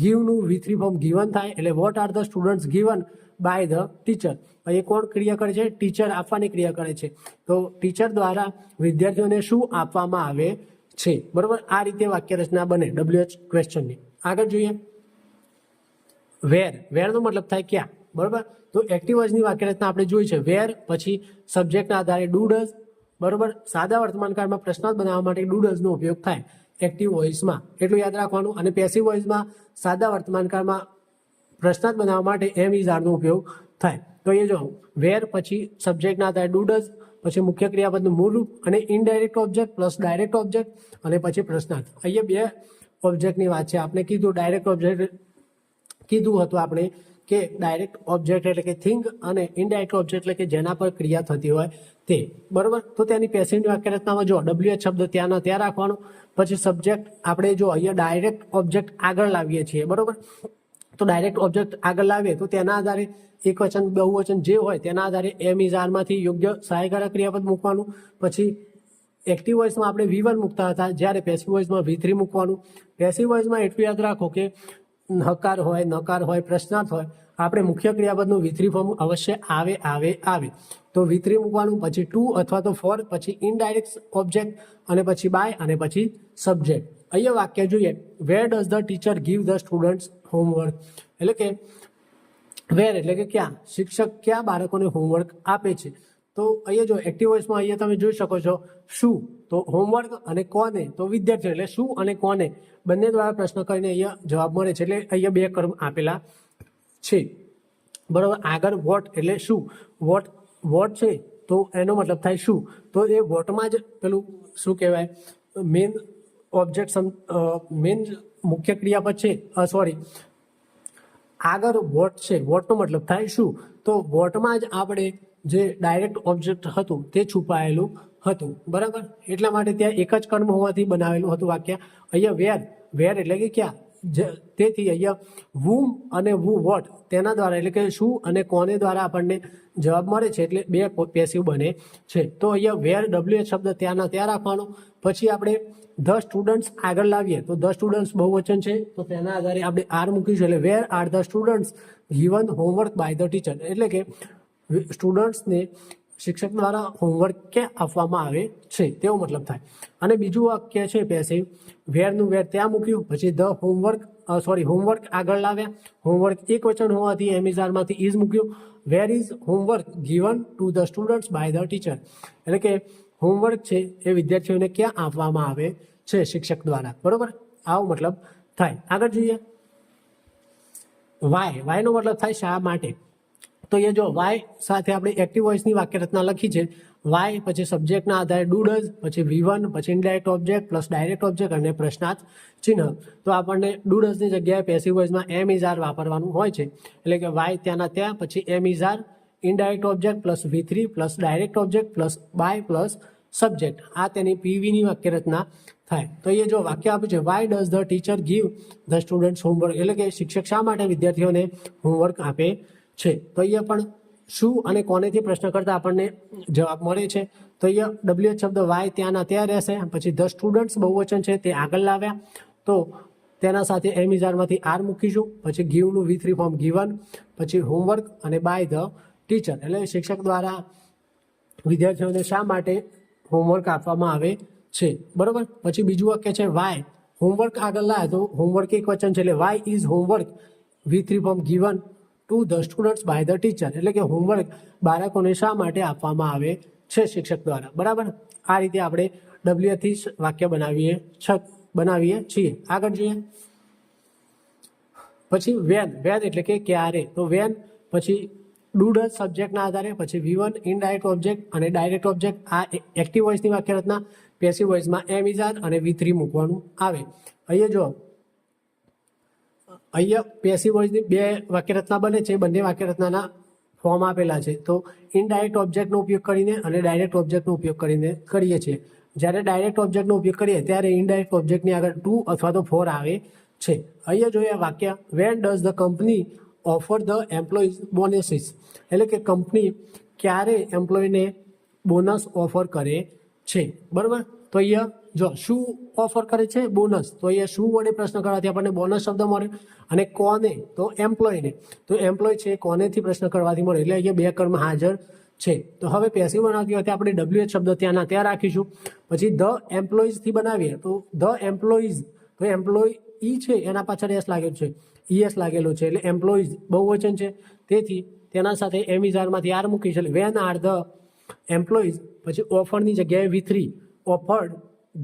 ગીવનું V3 ફોર્મ ગીવન થાય એટલે what are the students given by the teacher. એ કોણ ક્રિયા કરે છે? ટીચર આપવાની ક્રિયા કરે છે. તો ટીચર દ્વારા વિદ્યાર્થીઓને શું આપવામાં આવે છે, બરોબર. આ રીતે વાક્ય રચના બને WH ક્વેશ્ચનની. આગળ જોઈએ વેરનો મતલબ થાય ક્યાં, બરોબર. તો એક્ટિવ વોઇસની વાક્ય રચના આપણે જોઈ છે. વેર પછી સબ્જેક્ટના આધારે ડુ ડઝ, બરોબર. સાદા વર્તમાનકાળમાં પ્રશ્નાર્થ બનાવવા માટે ડુ ડઝનો ઉપયોગ થાય એક્ટિવ વોઇસમાં, એટલું યાદ રાખવાનું. અને પેસિવ વોઇસમાં સાદા વર્તમાનકાળમાં પ્રશ્નાર્થ બનાવવા માટે એમ ઇઝ આરનો ઉપયોગ થાય. તો એ જો વેર પછી સબ્જેક્ટના આધારે ડુ ડઝ, પછી મુખ્ય ક્રિયાપદનું મૂળ રૂપ અને indirect object plus direct object અને પછી પ્રશ્નાર્થ. અહીંયા બે ઓબ્જેક્ટની વાત છે. આપણે કીધું ડાયરેક્ટ ઓબ્જેક્ટ કીધું હતું આપણે કે ડાયરેક્ટ ઓબ્જેક્ટ એટલે કે થિંગ અને ઇનડાયરેક્ટ ઓબ્જેક્ટ એટલે કે જેના પર ક્રિયા થતી હોય તે, બરોબર. તો તેની પેસિવની વાક્ય રચનામાં જો WH શબ્દ ત્યાંના ત્યાં રાખવાનો. પછી સબ્જેક્ટ આપણે જો અહીંયા ડાયરેક્ટ ઓબ્જેક્ટ આગળ લાવીએ છીએ, બરોબર. તો ડાયરેક્ટ ઓબ્જેક્ટ આગળ લાવીએ તો તેના આધારે એક વચન બહુવચન જે હોય તેના આધારે એમ ઇઝ આરમાંથી યોગ્ય સહાયકારક ક્રિયાપદ મૂકવાનું. પછી એક્ટિવ વોઇસમાં આપણે V1 મૂકતા હતા, જ્યારે પેસિવ વોઇસમાં V3 મૂકવાનું. પેસિવ વોઇસમાં એટલું યાદ રાખો કે હકાર હોય, નકાર હોય, પ્રશ્નાર્થ હોય, આપણે મુખ્ય ક્રિયાપદનું V3 ફોર્મ અવશ્ય આવે. તો V3 મૂકવાનું, પછી ટુ અથવા તો ફોર, પછી ઇનડાયરેક્ટ ઓબ્જેક્ટ અને પછી બાય અને પછી સબ્જેક્ટ. અહીંયા વાક્ય જોઈએ where does the teacher give the students homework, એટલે કે વેર એટલે કે ક્યાં શિક્ષક ક્યાં બાળકોને હોમવર્ક આપે છે. તો અહીંયા જો એક્ટિવ વોઇસમાં અહીંયા તમે જોઈ શકો છો શું, તો હોમવર્ક અને કોને, તો વિદ્યાર્થીઓ એટલે શું અને કોને બંને દ્વારા પ્રશ્ન કરીને અહીંયા જવાબ મળે છે. એટલે અહીંયા બે કર્મ આપેલા છે, બરાબર. આગળ વોટ એટલે શું, વોટ છે તો એનો મતલબ થાય શું, તો એ વોટમાં જ પેલું શું કહેવાય મેન ઓબ્જેક્ટ મેન મુખ્ય ક્રિયાપદ છે. આગળ વોટ છે, વોટનો મતલબ થાય શું, તો વોટમાં જ આપણે જે ડાયરેક્ટ ઓબ્જેક્ટ હતું તે છુપાયેલું હતું, બરાબર. એટલા માટે ત્યાં એક જ કર્મ હોવાથી બનાવેલું હતું વાક્ય. અહીંયા વેર એટલે કે ક્યાં, તેથી અહીંયા whom અને who વોટ તેના દ્વારા એટલે કે શું અને કોને દ્વારા આપણને જવાબ મળે છે એટલે બે પેસિવ બને છે. તો અહીંયા વેર WH શબ્દ ત્યાંના ત્યાં રાખવાનો. પછી આપણે ધ સ્ટુડન્ટ્સ આગળ લાવીએ તો ધ સ્ટુડન્ટ્સ બહુવચન છે તો તેના આધારે આપણે આર મૂકીશું એટલે where are the students given homework by the teacher, એટલે કે સ્ટુડન્ટ્સને શિક્ષક દ્વારા હોમવર્ક ક્યાં આપવામાં આવે છે તેવો મતલબ થાય. અને બીજું વાક્ય છે પેસિવ, વેરનું વેર ત્યાં મૂક્યું, પછી ધ હોમવર્ક આગળ લાવ્યા. હોમવર્ક એક વચન હોવાથી એમ ઇઝ આરમાંથી ઇઝ મૂક્યું. Where is homework given to the students by the teacher, એટલે કે હોમવર્ક છે એ વિદ્યાર્થીઓને ક્યાં આપવામાં આવે છે શિક્ષક દ્વારા, બરોબર. આવો મતલબ થાય. આગળ જોઈએ વાયનો મતલબ થાય શા માટે. તો એ જો વાય સાથે આપણે એક્ટિવ વોઇસની વાક્ય રચના લખી છે. વાય પછી સબ્જેક્ટના આધારે ડુ ડઝ, પછી V1, પછી indirect object plus direct object અને પ્રશ્નાર્થ ચિહ્ન. તો આપણને ડુ ડઝની જગ્યાએ પેસિવ વોઇસમાં એમ ઇઝ આર વાપરવાનું હોય છે, એટલે કે વાય ત્યાંના ત્યાં, પછી am is are, indirect object plus V3 plus direct object plus by plus subject. આ તેની PVની વાક્ય રચના થાય. તો એ જો વાક્ય આપ્યું છે why does the teacher give the students homework, એટલે કે શિક્ષક શા માટે વિદ્યાર્થીઓને હોમવર્ક આપે છે. તો અહીંયા પણ શું અને કોનેથી પ્રશ્ન કરતા આપણને જવાબ મળે છે. તો અહીંયા WH શબ્દ વાય ત્યાંના ત્યાં રહેશે. પછી ધ સ્ટુડન્ટ્સ બહુવચન છે તે આગળ લાવ્યા તો તેના સાથે એમ ઇઝ આરમાંથી આર મૂકીશું. પછી ગીવનું V3 ફોર્મ ગીવન, પછી હોમવર્ક અને બાય ધ ટીચર, એટલે શિક્ષક દ્વારા વિદ્યાર્થીઓને શા માટે હોમવર્ક આપવામાં આવે છે, બરોબર. પછી બીજું વાક્ય છે વાય હોમવર્ક આગળ લાવે તો હોમવર્ક એક વચન છે એટલે why is homework V3 form given to the students by the teacher, એટલે કે હોમવર્ક બાળકોને શા માટે આપવામાં આવે છે શિક્ષક દ્વારા, બરાબર. આ રીતે આપણે WH વાક્ય બનાવીએ છીએ. આગળ જોઈએ પછી વેન એટલે કે ક્યારે. તો વેન પછી ડુ ડઝ સબ્જેક્ટના આધારે, પછી V1 ઇનડાયરેક્ટ ઓબ્જેક્ટ અને ડાયરેક્ટ ઓબ્જેક્ટ. આ એક્ટિવ વોઇસની વાક્ય રચના. પેસિવ વોઇસમાં એમ ઇઝ આર અને V3 મૂકવાનું આવે. અહીંયા પેસિવ વોઇસની બે વાક્ય રચના બને છે, બંને વાક્ય રચનાના ફોર્મ આપેલા છે. તો ઇનડાયરેક્ટ ઓબ્જેક્ટનો ઉપયોગ કરીને અને ડાયરેક્ટ ઓબ્જેક્ટનો ઉપયોગ કરીને કરીએ છીએ. જ્યારે ડાયરેક્ટ ઓબ્જેક્ટનો ઉપયોગ કરીએ ત્યારે ઇનડાયરેક્ટ ઓબ્જેક્ટની આગળ ટુ અથવા તો ફોર આવે છે. અહીંયા જોઈએ વાક્ય when does the company offer the employees bonuses, એટલે કે કંપની ક્યારે એમ્પ્લોયને બોનસ ઓફર કરે છે. બરાબર, તો અહીંયા જો શું ઓફર કરે છે? બોનસ. તો અહીંયા શું વડે પ્રશ્ન કરવાથી આપણને બોનસ શબ્દ મળે, અને કોને? તો એમ્પ્લોયને. તો એમ્પ્લોય છે કોનેથી પ્રશ્ન કરવાથી મળે, એટલે અહીંયા બે કર્મ હાજર છે. તો હવે પેસિવ બનાવતી વખતે આપણે WH શબ્દ ત્યાંના ત્યાં રાખીશું. પછી ધ એમ્પ્લોઈઝથી બનાવીએ તો ધ એમ્પ્લોઈઝ, તો એમ્પ્લોય ઈ છે એના પાછળ એસ લાગેલું છે, ES લાગેલો છે, એટલે એમ્પ્લોઈઝ બહુવચન છે. તેથી તેના સાથે એમિઝારમાંથી આર મૂકી છે. વેન આર ધ એમ્પ્લોઈઝ, પછી ઓફરની જગ્યાએ V3 offered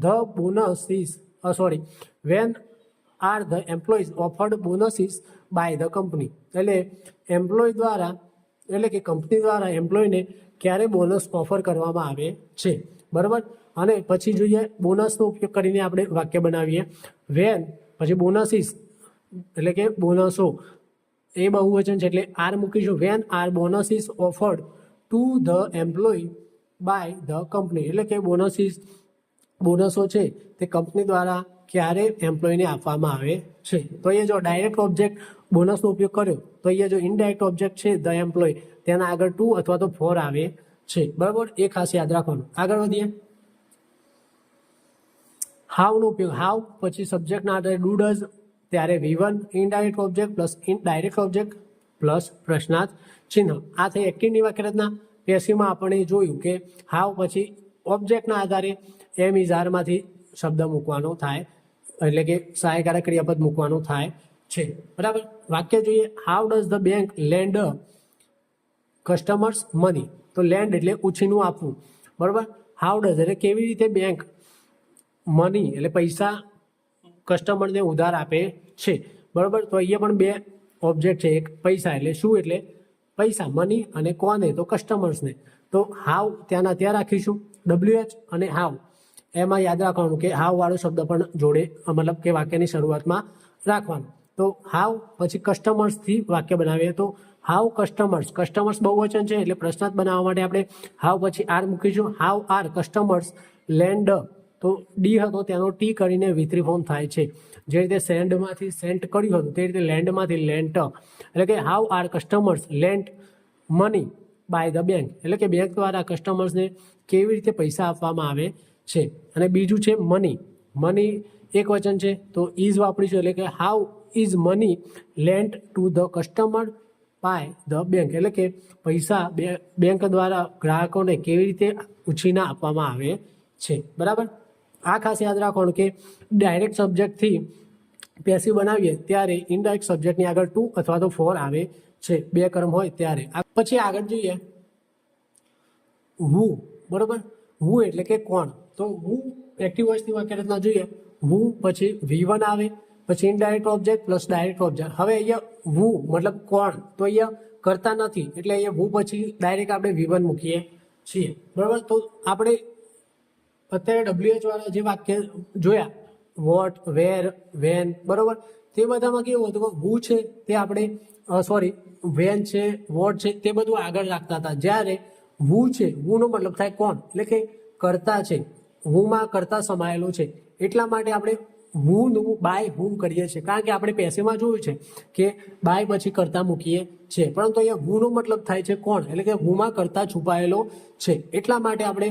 the bonuses, when are the employees offered bonuses by the company, એટલે એમ્પ્લોય દ્વારા, એટલે કે કંપની દ્વારા એમ્પ્લોયને ક્યારે બોનસ ઓફર કરવામાં આવે છે. બરાબર, અને પછી જોઈએ બોનસનો ઉપયોગ કરીને આપણે વાક્ય બનાવીએ. વેન પછી બોનસીસ, એટલે કે બોનસો, એ બહુવચન છે એટલે આર મૂકીશું. When are bonuses offered to the employee by the company, એટલે કે બોનસો છે તે કંપની દ્વારા ક્યારે એમ્પ્લોયને આપવામાં આવે છે. તો અહીંયા જો ડાયરેક્ટ ઓબ્જેક્ટ બોનસનો ઉપયોગ કર્યો, તો અહીંયા જો ઇનડાયરેક્ટ ઓબ્જેક્ટ છે ધ એમ્પ્લોય, તેના આગળ ટુ અથવા તો ફોર આવે છે. બરાબર, એ ખાસ યાદ રાખવાનું. આગળ વધીએ. હાવનો ઉપયોગ. હાવ પછી સબ્જેક્ટના આધારે ડુ ડઝ, ત્યારે V1 indirect object plus direct object plus પ્રશ્નાર્થ ચિહ્ન. આ થઈ એક્ટિવની વાક્યરચના. પેસિવમાં આપણે જોયું કે હાવ પછી ઓબ્જેક્ટના આધારે એમ ઇઝ આરમાંથી શબ્દ મૂકવાનો થાય, એટલે કે સહાયકારક ક્રિયાપદ મૂકવાનો થાય છે. બરાબર, વાક્ય જોઈએ. How does the bank land customers money, તો લેન્ડ એટલે ઉછીનું આપવું. બરાબર, હાઉ ડઝ એટલે કેવી રીતે બેંક મની એટલે પૈસા કસ્ટમરને ઉધાર આપે છે. બરાબર, તો અહીંયા પણ બે ઓબ્જેક્ટ છે. એક પૈસા એટલે શું, એટલે પૈસા, મની, અને કોને? તો કસ્ટમર્સને. તો હાવ ત્યાંના ત્યાં રાખીશું. WH અને હાવ એમાં યાદ રાખવાનું કે હાવ વાળો શબ્દ પણ જોડે, મતલબ કે વાક્યની શરૂઆતમાં રાખવાનું. તો હાવ પછી કસ્ટમર્સથી વાક્ય બનાવીએ તો હાવ કસ્ટમર્સ બહુવચન છે એટલે પ્રશ્નાર્થ બનાવવા માટે આપણે હાવ પછી આર મૂકીશું. હાવ આર કસ્ટમર્સ લેન્ડ, તો ડી હતો તેનો ટી કરીને V3 ફોર્મ થાય છે. જે રીતે સેન્ડમાંથી સેન્ટ કર્યું હતું તે રીતે લેન્ડમાંથી લેન્ટ, એટલે કે how are customers lent money by the bank, એટલે કે બેંક દ્વારા કસ્ટમર્સને કેવી રીતે પૈસા આપવામાં આવે છે. અને બીજું છે મની એક વચન છે તો ઇઝ વાપરીશું, એટલે કે how is money lent to the customer by the bank, એટલે કે પૈસા બેંક દ્વારા ગ્રાહકોને કેવી રીતે ઉછીના આપવામાં આવે છે. બરાબર, આ ખાસ યાદ રાખવાનું કે ડાયરેક્ટ સબ્જેક્ટથી પેસિવ બનાવીએ ત્યારે ઇનડાયરેક્ટ સબ્જેક્ટની આગળ ટુ અથવા તો ફોર આવે છે, બે કર્મ હોય ત્યારે. પછી આગળ જોઈએ હુ. બરાબર, હુ એટલે કે કોણ. તો હુ એક્ટિવ વોઇસની વાક્યરચના જોઈએ. હુ પછી V1 આવે, પછી indirect object plus direct object. હવે અહીંયા હુ મતલબ કોણ, તો અહીંયા કરતા નથી એટલે અહીંયા હુ પછી ડાયરેક્ટ આપણે V1 મૂકીએ છીએ. બરાબર, તો આપણે અત્યારે WH વાળા જે વાક્ય જોયા, વોટ, વેર, વેન, બરાબર, તે બધામાં કેવું હતું કે હુ છે તે આપણે વેન છે, વોટ છે, તે બધું આગળ રાખતા હતા. જ્યારે હુ છે, હુનો મતલબ થાય કોણ, એટલે કે કરતા છે, હુમાં કરતા સમાયેલું છે. એટલા માટે આપણે હુનું બાય હુમ કરીએ છીએ, કારણ કે આપણે પેસિવમાં જોયું છે કે બાય પછી કરતા મૂકીએ છીએ, પરંતુ અહીંયા હુનો મતલબ થાય છે કોણ, એટલે કે હુમાં કરતા છુપાયેલો છે. એટલા માટે આપણે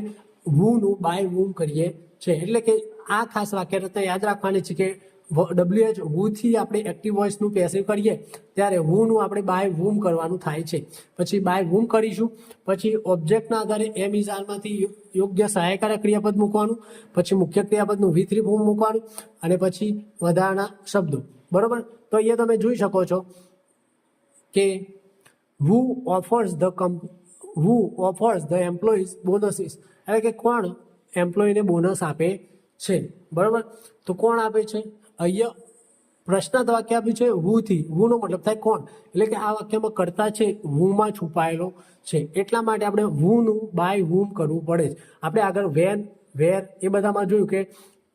હુનું બાય હુમ કરીએ છીએ. એટલે કે આ ખાસ વાક્યરચના યાદ રાખવાની છે કે WH હુથી આપણે એક્ટિવ વોઇસનું પેસિવ કરીએ ત્યારે હુનું આપણે બાય હુમ કરવાનું થાય છે. પછી બાય હુમ કરીશું, પછી ઓબ્જેક્ટના આધારે એમ ઇઝ આરમાંથી યોગ્ય સહાયકારક ક્રિયાપદ મૂકવાનું, પછી મુખ્ય ક્રિયાપદનું V3 ફોર્મ મૂકવાનું, અને પછી વધારાના શબ્દો. બરાબર, તો અહીંયા તમે જોઈ શકો છો કે હુ ઓફર્સ ધ એમ્પ્લોઈઝ બોનસીસ, એટલે કે કોણ એમ્પ્લોયને બોનસ આપે છે. બરાબર, તો કોણ આપે છે? અહીંયા પ્રશ્નાર્થ વાક્ય આપ્યું છે હુથી. હુનો મતલબ થાય કોણ, એટલે કે આ વાક્યમાં કરતા છે હુમાં છુપાયેલો છે. એટલા માટે આપણે હુનું બાય હુમ કરવું પડે છે. આપણે આગળ વેન, વેર એ બધામાં જોયું કે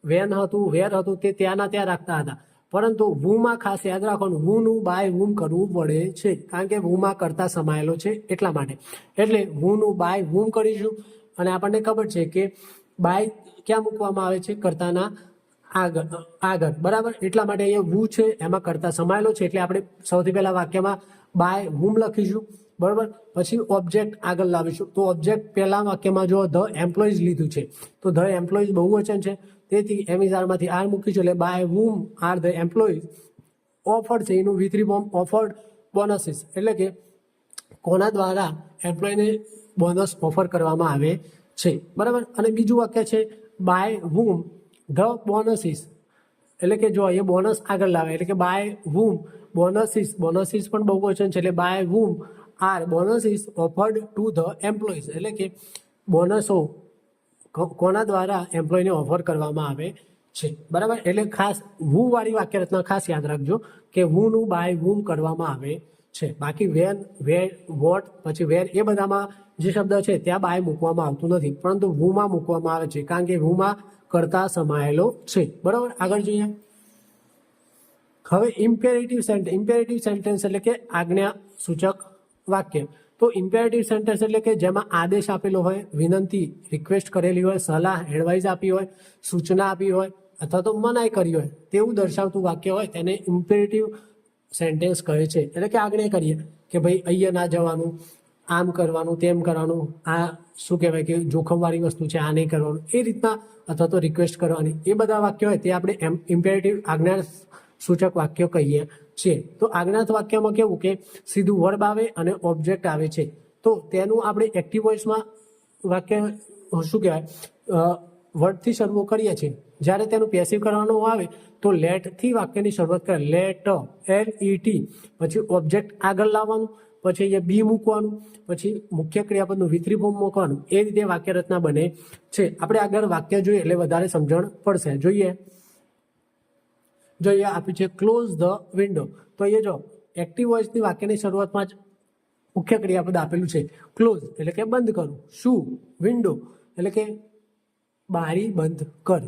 વેન હતું, વેર હતું, તે ત્યાંના ત્યાં રાખતા હતા, પરંતુ હુમાં ખાસ યાદ રાખવાનું હુનું બાય હુમ કરવું પડે છે, કારણ કે હુમાં કરતા સમાયેલો છે એટલા માટે. એટલે હુનું બાય હુમ કરીશું, અને આપણને ખબર છે કે બાય ક્યાં મૂકવામાં આવે છે? કર્તાના આગળ બરાબર. એટલા માટે અહીંયા વુ છે એમાં કર્તા સમાયેલો છે એટલે આપણે સૌથી પહેલા વાક્યમાં બાય હુમ લખીશું બરાબર. પછી ઓબ્જેક્ટ આગળ લાવીશું. તો ઓબ્જેક્ટ પહેલા વાક્યમાં જો ધ એમ્પ્લોઈઝ લીધું છે તો ધ એમ્પ્લોઈઝ બહુવચન છે, તેથી એમ ઇઝ આરમાંથી આર મૂકીશું એટલે by whom are the employees offered છે એનું V3 ફોર્મ ઓફર્ડ બોનસીસ એટલે કે કોના દ્વારા એમ્પ્લોયને બોનસ ઓફર કરવામાં આવે છે બરાબર. અને બીજું વાક્ય છે બાય હુમ ધ બોનસીસ એટલે કે જો એ બોનસ આગળ લાવે એટલે કે બાય હુમ બોનસીસ પણ બહુવચન છે એટલે by whom are bonuses offered to the employees એટલે કે બોનસો કોના દ્વારા એમ્પ્લોયને ઓફર કરવામાં આવે છે બરાબર. એટલે ખાસ વુ વાળી વાક્ય રચના ખાસ યાદ રાખજો કે હુનું બાય હુમ કરવામાં આવે છે. બાકી વેન, વેર, વોટ પછી વેર એ બધામાં જે શબ્દ છે ત્યાં બાય મૂકવામાં આવતું નથી, પરંતુ હુમાં મૂકવામાં આવે છે કારણ કે હુમાં કરતા સમાયેલો છે બરાબર. આગળ જોઈએ. હવે ઇમ્પેરેટિવ સેન્ટેન્સ એટલે કે આજ્ઞા સૂચક વાક્ય. તો ઇમ્પેરેટિવ સેન્ટેન્સ એટલે કે જેમાં આદેશ આપેલો હોય, વિનંતી રિક્વેસ્ટ કરેલી હોય, સલાહ એડવાઇસ આપી હોય, સૂચના આપી હોય અથવા તો મનાઈ કરી હોય તેવું દર્શાવતું વાક્ય હોય તેને ઇમ્પેરેટિવ સેન્ટેન્સ કહે છે. એટલે કે આજ્ઞા કરીએ કે ભાઈ અહીંયા ના જવાનું, આમ કરવાનું, તેમ કરવાનું, આ શું કહેવાય કે જોખમવાળી વસ્તુ છે, આ નહીં કરવાનું, એ રીતના અથવા તો રિક્વેસ્ટ કરવાની, એ બધા વાક્યો હોય તે આપણે ઇમ્પેરેટિવ આજ્ઞા સૂચક વાક્યો કહીએ છીએ. તો આજ્ઞાર્થ વાક્યમાં કેવું કે સીધું વર્બ આવે અને ઓબ્જેક્ટ આવે છે. તો તેનું આપણે એક્ટિવ વોઇસમાં વાક્ય શું કહેવાય વર્ડથી શરૂ કરીએ છીએ. જ્યારે તેનું પેસિવ કરવાનું આવે તો લેટથી વાક્યની શરૂઆત કરે. લેટ LET પછી ઓબ્જેક્ટ આગળ લાવવાનું, પછી અહીંયા બી મૂકવાનું, પછી મુખ્ય ક્રિયાપદનું V3 ફોર્મ મૂકવાનું. એ રીતે વાક્ય રચના બને છે. આપણે આગળ વાક્ય જોઈએ એટલે વધારે સમજણ પડશે. જોઈએ આપ્યું છે ક્લોઝ ધ વિન્ડો. તો અહીંયા જો એક્ટિવ વોઇસની વાક્યની શરૂઆતમાં જ મુખ્ય ક્રિયાપદ આપેલું છે ક્લોઝ એટલે કે બંધ કરું. શું? વિન્ડો એટલે કે બારી બંધ કર.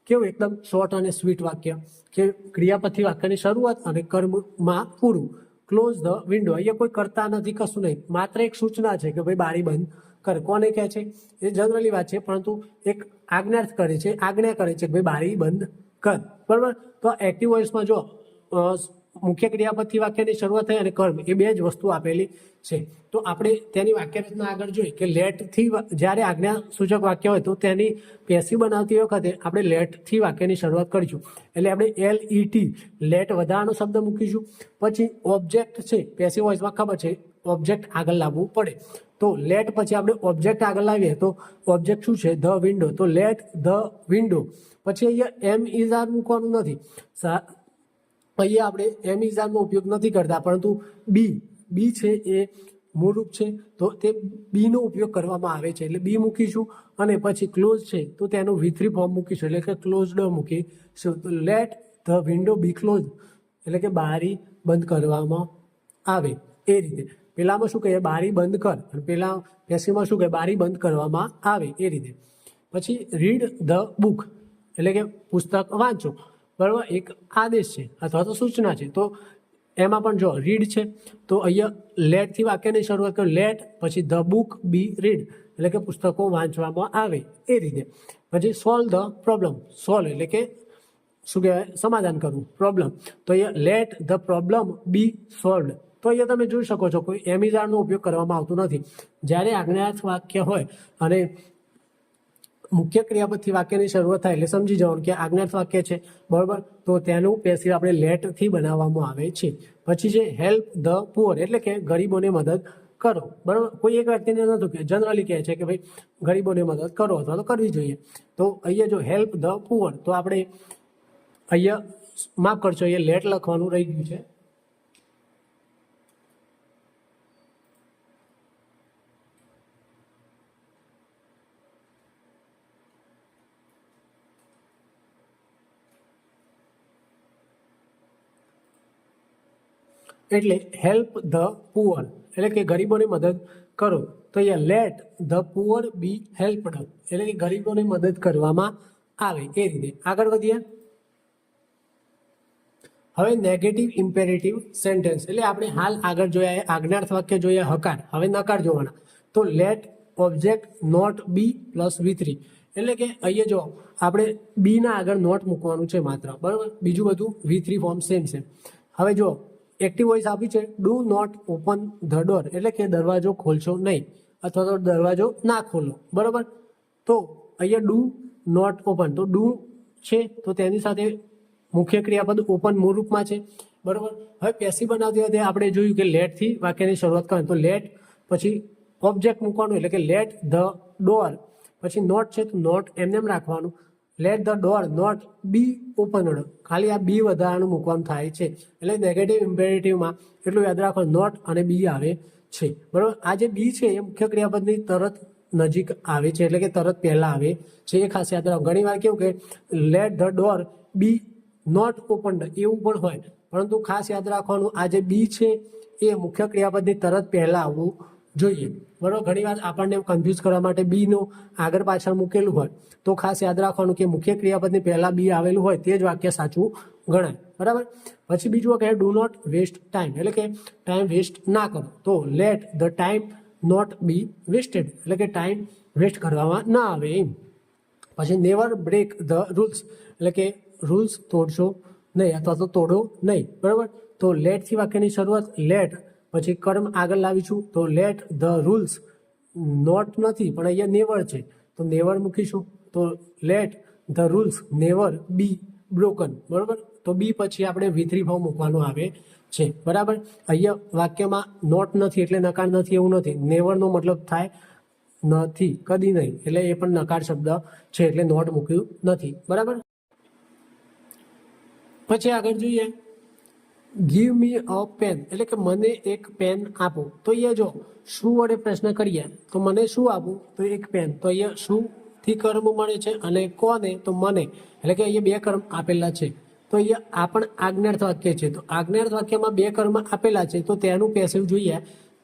કેવું એકદમ શોર્ટ અને સ્વીટ વાક્ય કે ક્રિયાપદથી વાક્યની શરૂઆત અને કર્મમાં પૂરું. Close the window. અહીંયા કોઈ કરતા નથી, કશું નહીં, માત્ર એક સૂચના છે કે ભાઈ બારી બંધ કર. કોને કહે છે? એ જનરલી વાત છે, પરંતુ એક આજ્ઞા કરે છે કે ભાઈ બારી બંધ કર બરાબર. તો એક્ટિવ વોઇસમાં જો મુખ્ય ક્રિયાપદથી વાક્યની શરૂઆત થઈ અને કર્મ એ બે જ વસ્તુ આપેલી છે. તો આપણે તેની વાક્ય રચના આગળ જોઈએ કે લેટથી જ્યારે આજ્ઞા સૂચક વાક્ય હોય તો તેની પેસિવ બનાવતી વખતે આપણે લેટથી વાક્યની શરૂઆત કરીશું. એટલે આપણે LET લેટ વધારાનો શબ્દ મૂકીશું. પછી ઓબ્જેક્ટ છે, પેસિવ વોઇસમાં ખબર છે ઓબ્જેક્ટ આગળ લાવવું પડે. તો લેટ પછી આપણે ઓબ્જેક્ટ આગળ લાવીએ તો ઓબ્જેક્ટ શું છે? The window. તો લેટ ધ વિન્ડો. પછી અહીંયા એમ ઇઝ આર મૂકવાનું નથી. અહીંયા આપણે એમ ઇઝ આરનો ઉપયોગ નથી કરતા, પરંતુ બી છે એ મૂળરૂપ છે તો તે બીનો ઉપયોગ કરવામાં આવે છે એટલે બી મૂકીશું. અને પછી ક્લોઝ છે તો તેનું V3 ફોર્મ મૂકીશું એટલે કે ક્લોઝડ મૂકીશું. તો let the window be close એટલે કે બારી બંધ કરવામાં આવે. એ રીતે પેલામાં શું કહે બારી બંધ કર અને પેલા પેસિવમાં શું કહે બારી બંધ કરવામાં આવે. એ રીતે પછી રીડ ધ બુક એટલે કે પુસ્તક વાંચો બરાબર. એક આદેશ છે અથવા તો સૂચના છે. તો એમાં પણ જો રીડ છે તો અહીંયા લેટથી વાક્યની શરૂઆત કરો. લેટ પછી ધ બુક બી રીડ એટલે કે પુસ્તકો વાંચવામાં આવે. એ રીતે પછી સોલ્વ ધ પ્રોબ્લેમ. સોલ્વ એટલે કે શું કહેવાય સમાધાન કરવું પ્રોબ્લેમ. તો અહીંયા let the problem be solved. તો અહીંયા તમે જોઈ શકો છો કોઈ એમિઝારનો ઉપયોગ કરવામાં આવતો નથી. જ્યારે આજ્ઞાર્થ વાક્ય હોય અને મુખ્ય ક્રિયાપદથી વાક્યની શરૂઆત થાય એટલે સમજી જવાનું કે આજ્ઞાર્થ વાક્ય છે બરાબર. તો તેનું પેસિવ આપણે લેટથી બનાવવામાં આવે છે. પછી છે હેલ્પ ધ પુઅર એટલે કે ગરીબોને મદદ કરો બરાબર. કોઈ એક વ્યક્તિને નહોતું કે જનરલી કહે છે કે ભાઈ ગરીબોને મદદ કરો અથવા તો કરવી જોઈએ. તો અહીંયા જો હેલ્પ ધ પુઅર તો આપણે અહીંયા માફ કરશો અહીંયા લેટ લખવાનું રહી ગયું છે. એટલે હેલ્પ ધ પુઅર એટલે કે ગરીબોની મદદ કરો. તો અહીંયા let the poor be helped એટલે કે ગરીબોની મદદ કરવામાં આવે. એ રીતે આગળ વધીએ. હવે નેગેટિવ ઇમ્પેરેટિવ સેન્ટેન્સ એટલે આપણે હાલ આગળ જોયા આજ્ઞાર્થ વાક્ય જોયા હકાર. હવે નકાર જોવાના. તો let object not be plus V3 એટલે કે અહીંયા જો આપણે બી ના આગળ નોટ મૂકવાનું છે માત્ર, બરાબર. બીજું બધું V3 ફોર્મ સેમ છે. હવે જો એક્ટિવ વોઇસ આપી છે, do not open the door, એટલે કે દરવાજો ખોલશો નહીં અથવા તો દરવાજો ના ખોલો, બરાબર. તો અહીંયા ડુ નોટ ઓપન, તો ડુ છે તો તેની સાથે મુખ્ય ક્રિયાપદ ઓપન મૂળ રૂપમાં છે, બરાબર. હવે પેસિવ બનાવતી વખતે આપણે જોયું કે લેટથી વાક્યની શરૂઆત કરવાની, તો લેટ પછી ઓબ્જેક્ટ મૂકવાનું, એટલે કે લેટ ધ ડોર, પછી નોટ છે તો નોટ એમને એમ રાખવાનું, let the door not be opened, ખાલી આ બી વધારાનું મૂકવાનું થાય છે. એટલે નેગેટિવ ઇમ્પેરેટિવમાં એટલું યાદ રાખવાનું, નોટ અને બી આવે છે, બરાબર. આ જે બી છે એ મુખ્ય ક્રિયાપદની તરત નજીક આવે છે, એટલે કે તરત પહેલા આવે છે, એ ખાસ યાદ રાખો. ઘણી વાર કેવું કે let the door be not opened એવું પણ હોય, પરંતુ ખાસ યાદ રાખવાનું આ જે બી છે એ મુખ્ય ક્રિયાપદની તરત પહેલા આવવું જોઈએ, બરાબર. ઘણી વાર આપણને કન્ફ્યુઝ કરવા માટે બી નું આગળ પાછળ મૂકેલું હોય તો ખાસ યાદ રાખવાનું કે મુખ્ય ક્રિયાપદની પહેલા બી આવેલું હોય તે જ વાક્ય સાચું ગણાય, બરાબર. પછી બીજું વાક્ય ડુ નોટ વેસ્ટ ટાઈમ, એટલે કે ટાઈમ વેસ્ટ ના કરો, તો let the time not be wasted, એટલે કે ટાઈમ વેસ્ટ કરવામાં ના આવે એમ. પછી નેવર બ્રેક ધ રૂલ્સ, એટલે કે રૂલ્સ તોડશો નહીં અથવા તો તોડો નહીં, બરાબર. તો લેટથી વાક્યની શરૂઆત, લેટ પછી કર્મ આગળ લાવીશું, તો લેટ ધ રૂલ્સ નોટ નથી પણ અહીંયા નેવર છે તો નેવર મૂકીશું, તો let the rules never be broken, બરાબર. તો બી પછી આપણે V3 ફોર્મ મૂકવાનું આવે છે, બરાબર. અહીંયા વાક્યમાં નોટ નથી એટલે નકાર નથી એવું નથી, નેવરનો મતલબ થાય નથી, કદી નહીં, એટલે એ પણ નકાર શબ્દ છે એટલે નોટ મૂક્યું નથી, બરાબર. પછી આગળ જોઈએ ગીવ મી અ પેન, એટલે કે મને એક પેન આપો. તો અહીંયા જો શું વડે પ્રશ્ન કરીએ તો મને શું આપવું, તો એક પેન, તો અહીંયા શું થી કર્મ મળે છે અને કોને, તો મને, એટલે કે અહીંયા બે કર્મ આપેલા છે. તો અહીંયા આ પણ આજ્ઞાર્થ વાક્ય છે, તો આજ્ઞાર્થ વાક્યમાં બે કર્મ આપેલા છે તો તેનું પેસિવ જોઈએ.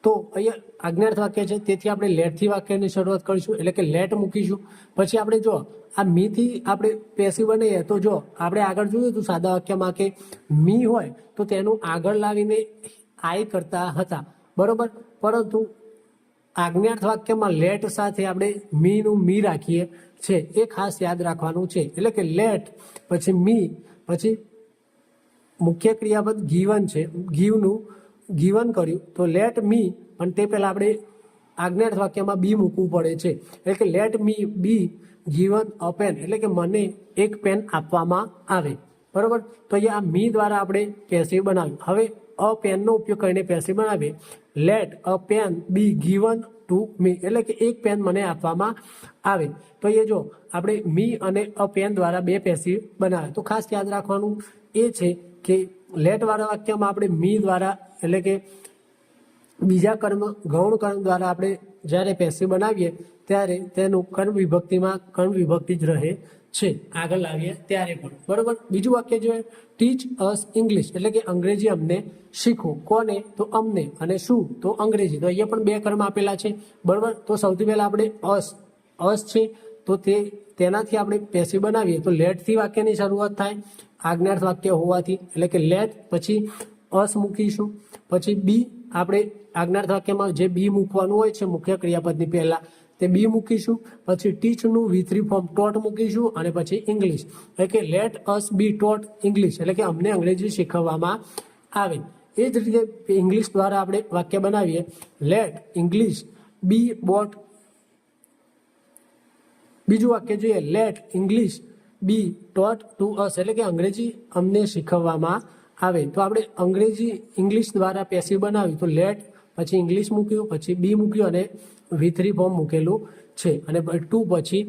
તો અહીંયા આજ્ઞાર્થ વાક્ય છે તેથી આપણે લેટથી વાક્યની શરૂઆત કરીશું, એટલે કે લેટ મૂકીશું. પછી આપણે જો આ મીથી આપણે પેસિવ બનાવીએ તો જો આપણે આગળ જોયું હતું સાદા વાક્યમાં કે મી હોય તો તેનું આગળ લાવીને આઈ કરતા હતા, બરોબર. પરંતુ આજ્ઞાર્થ વાક્યમાં લેટ સાથે આપણે મીનું મી રાખીએ છે, એ ખાસ યાદ રાખવાનું છે. એટલે કે લેટ પછી મી પછી મુખ્ય ક્રિયાપદ ગીવન છે, ગીવનું ગીવન કર્યું તો લેટ મી, પણ તે પહેલાં આપણે આજ્ઞાર્થ વાક્યમાં બી મૂકવું પડે છે. એટલે કે let me be given a pen, એટલે કે મને એક પેન આપવામાં આવે, બરાબર. તો અહીંયા આ મી દ્વારા આપણે પેસિવ બનાવ્યું. હવે અ પેનનો ઉપયોગ કરીને પેસિવ બનાવીએ, let a pen be given to me, એટલે કે એક પેન મને આપવામાં આવે. તો એ જો આપણે મી અને અ પેન દ્વારા બે પેસિવ બનાવે. તો ખાસ યાદ રાખવાનું એ છે કે લેટ વાળા વાક્યમાં આપણે મી દ્વારા, એટલે કે બીજા કર્મ ગૌણ કર્મ દ્વારા આપણે જ્યારે પેસિવ બનાવીએ ત્યારે તેનું કર્મ વિભક્તિમાં કર્મ વિભક્તિ જ રહે છે આગળ લાવીએ ત્યારે પણ, બરોબર. બીજું વાક્ય જોઈએ ટીચ અસ ઇંગ્લિશ, એટલે કે અંગ્રેજી અમને શીખો. કોને, તો અમને, અને શું, તો અંગ્રેજી. તો અહીંયા પણ બે કર્મ આપેલા છે, બરોબર. તો સૌથી પહેલા આપણે અસ છે તો તેનાથી આપણે પેસિવ બનાવીએ તો લેટથી વાક્યની શરૂઆત થાય આજ્ઞાર્થ વાક્ય હોવાથી, એટલે કે લેટ પછી અસ મૂકીશું. પછી બી આપણે આજ્ઞાર્થ વાક્યમાં જે બી મૂકવાનું હોય છે મુખ્ય ક્રિયાપદની પહેલા તે બી મૂકીશું. પછી ટીચનું V3 ફોર્મ ટોટ મૂકીશું અને પછી ઇંગ્લિશ, એટલે કે લેટ અસ બી ટોટ ઇંગ્લિશ, એટલે કે અમને અંગ્રેજી શીખવવામાં આવે. એ જ રીતે ઇંગ્લિશ દ્વારા આપણે વાક્ય બનાવીએ લેટ ઇંગ્લિશ બી બોટ. બીજું વાક્ય જોઈએ let English be taught to us, એટલે કે અંગ્રેજી અમને શીખવવામાં આવે. તો આપણે અંગ્રેજી ઇંગ્લિશ દ્વારા પેસિવ બનાવ્યું તો લેટ પછી ઇંગ્લિશ મૂક્યું પછી બી મૂક્યું અને V3 ફોર્મ મૂકેલું છે અને ટુ પછી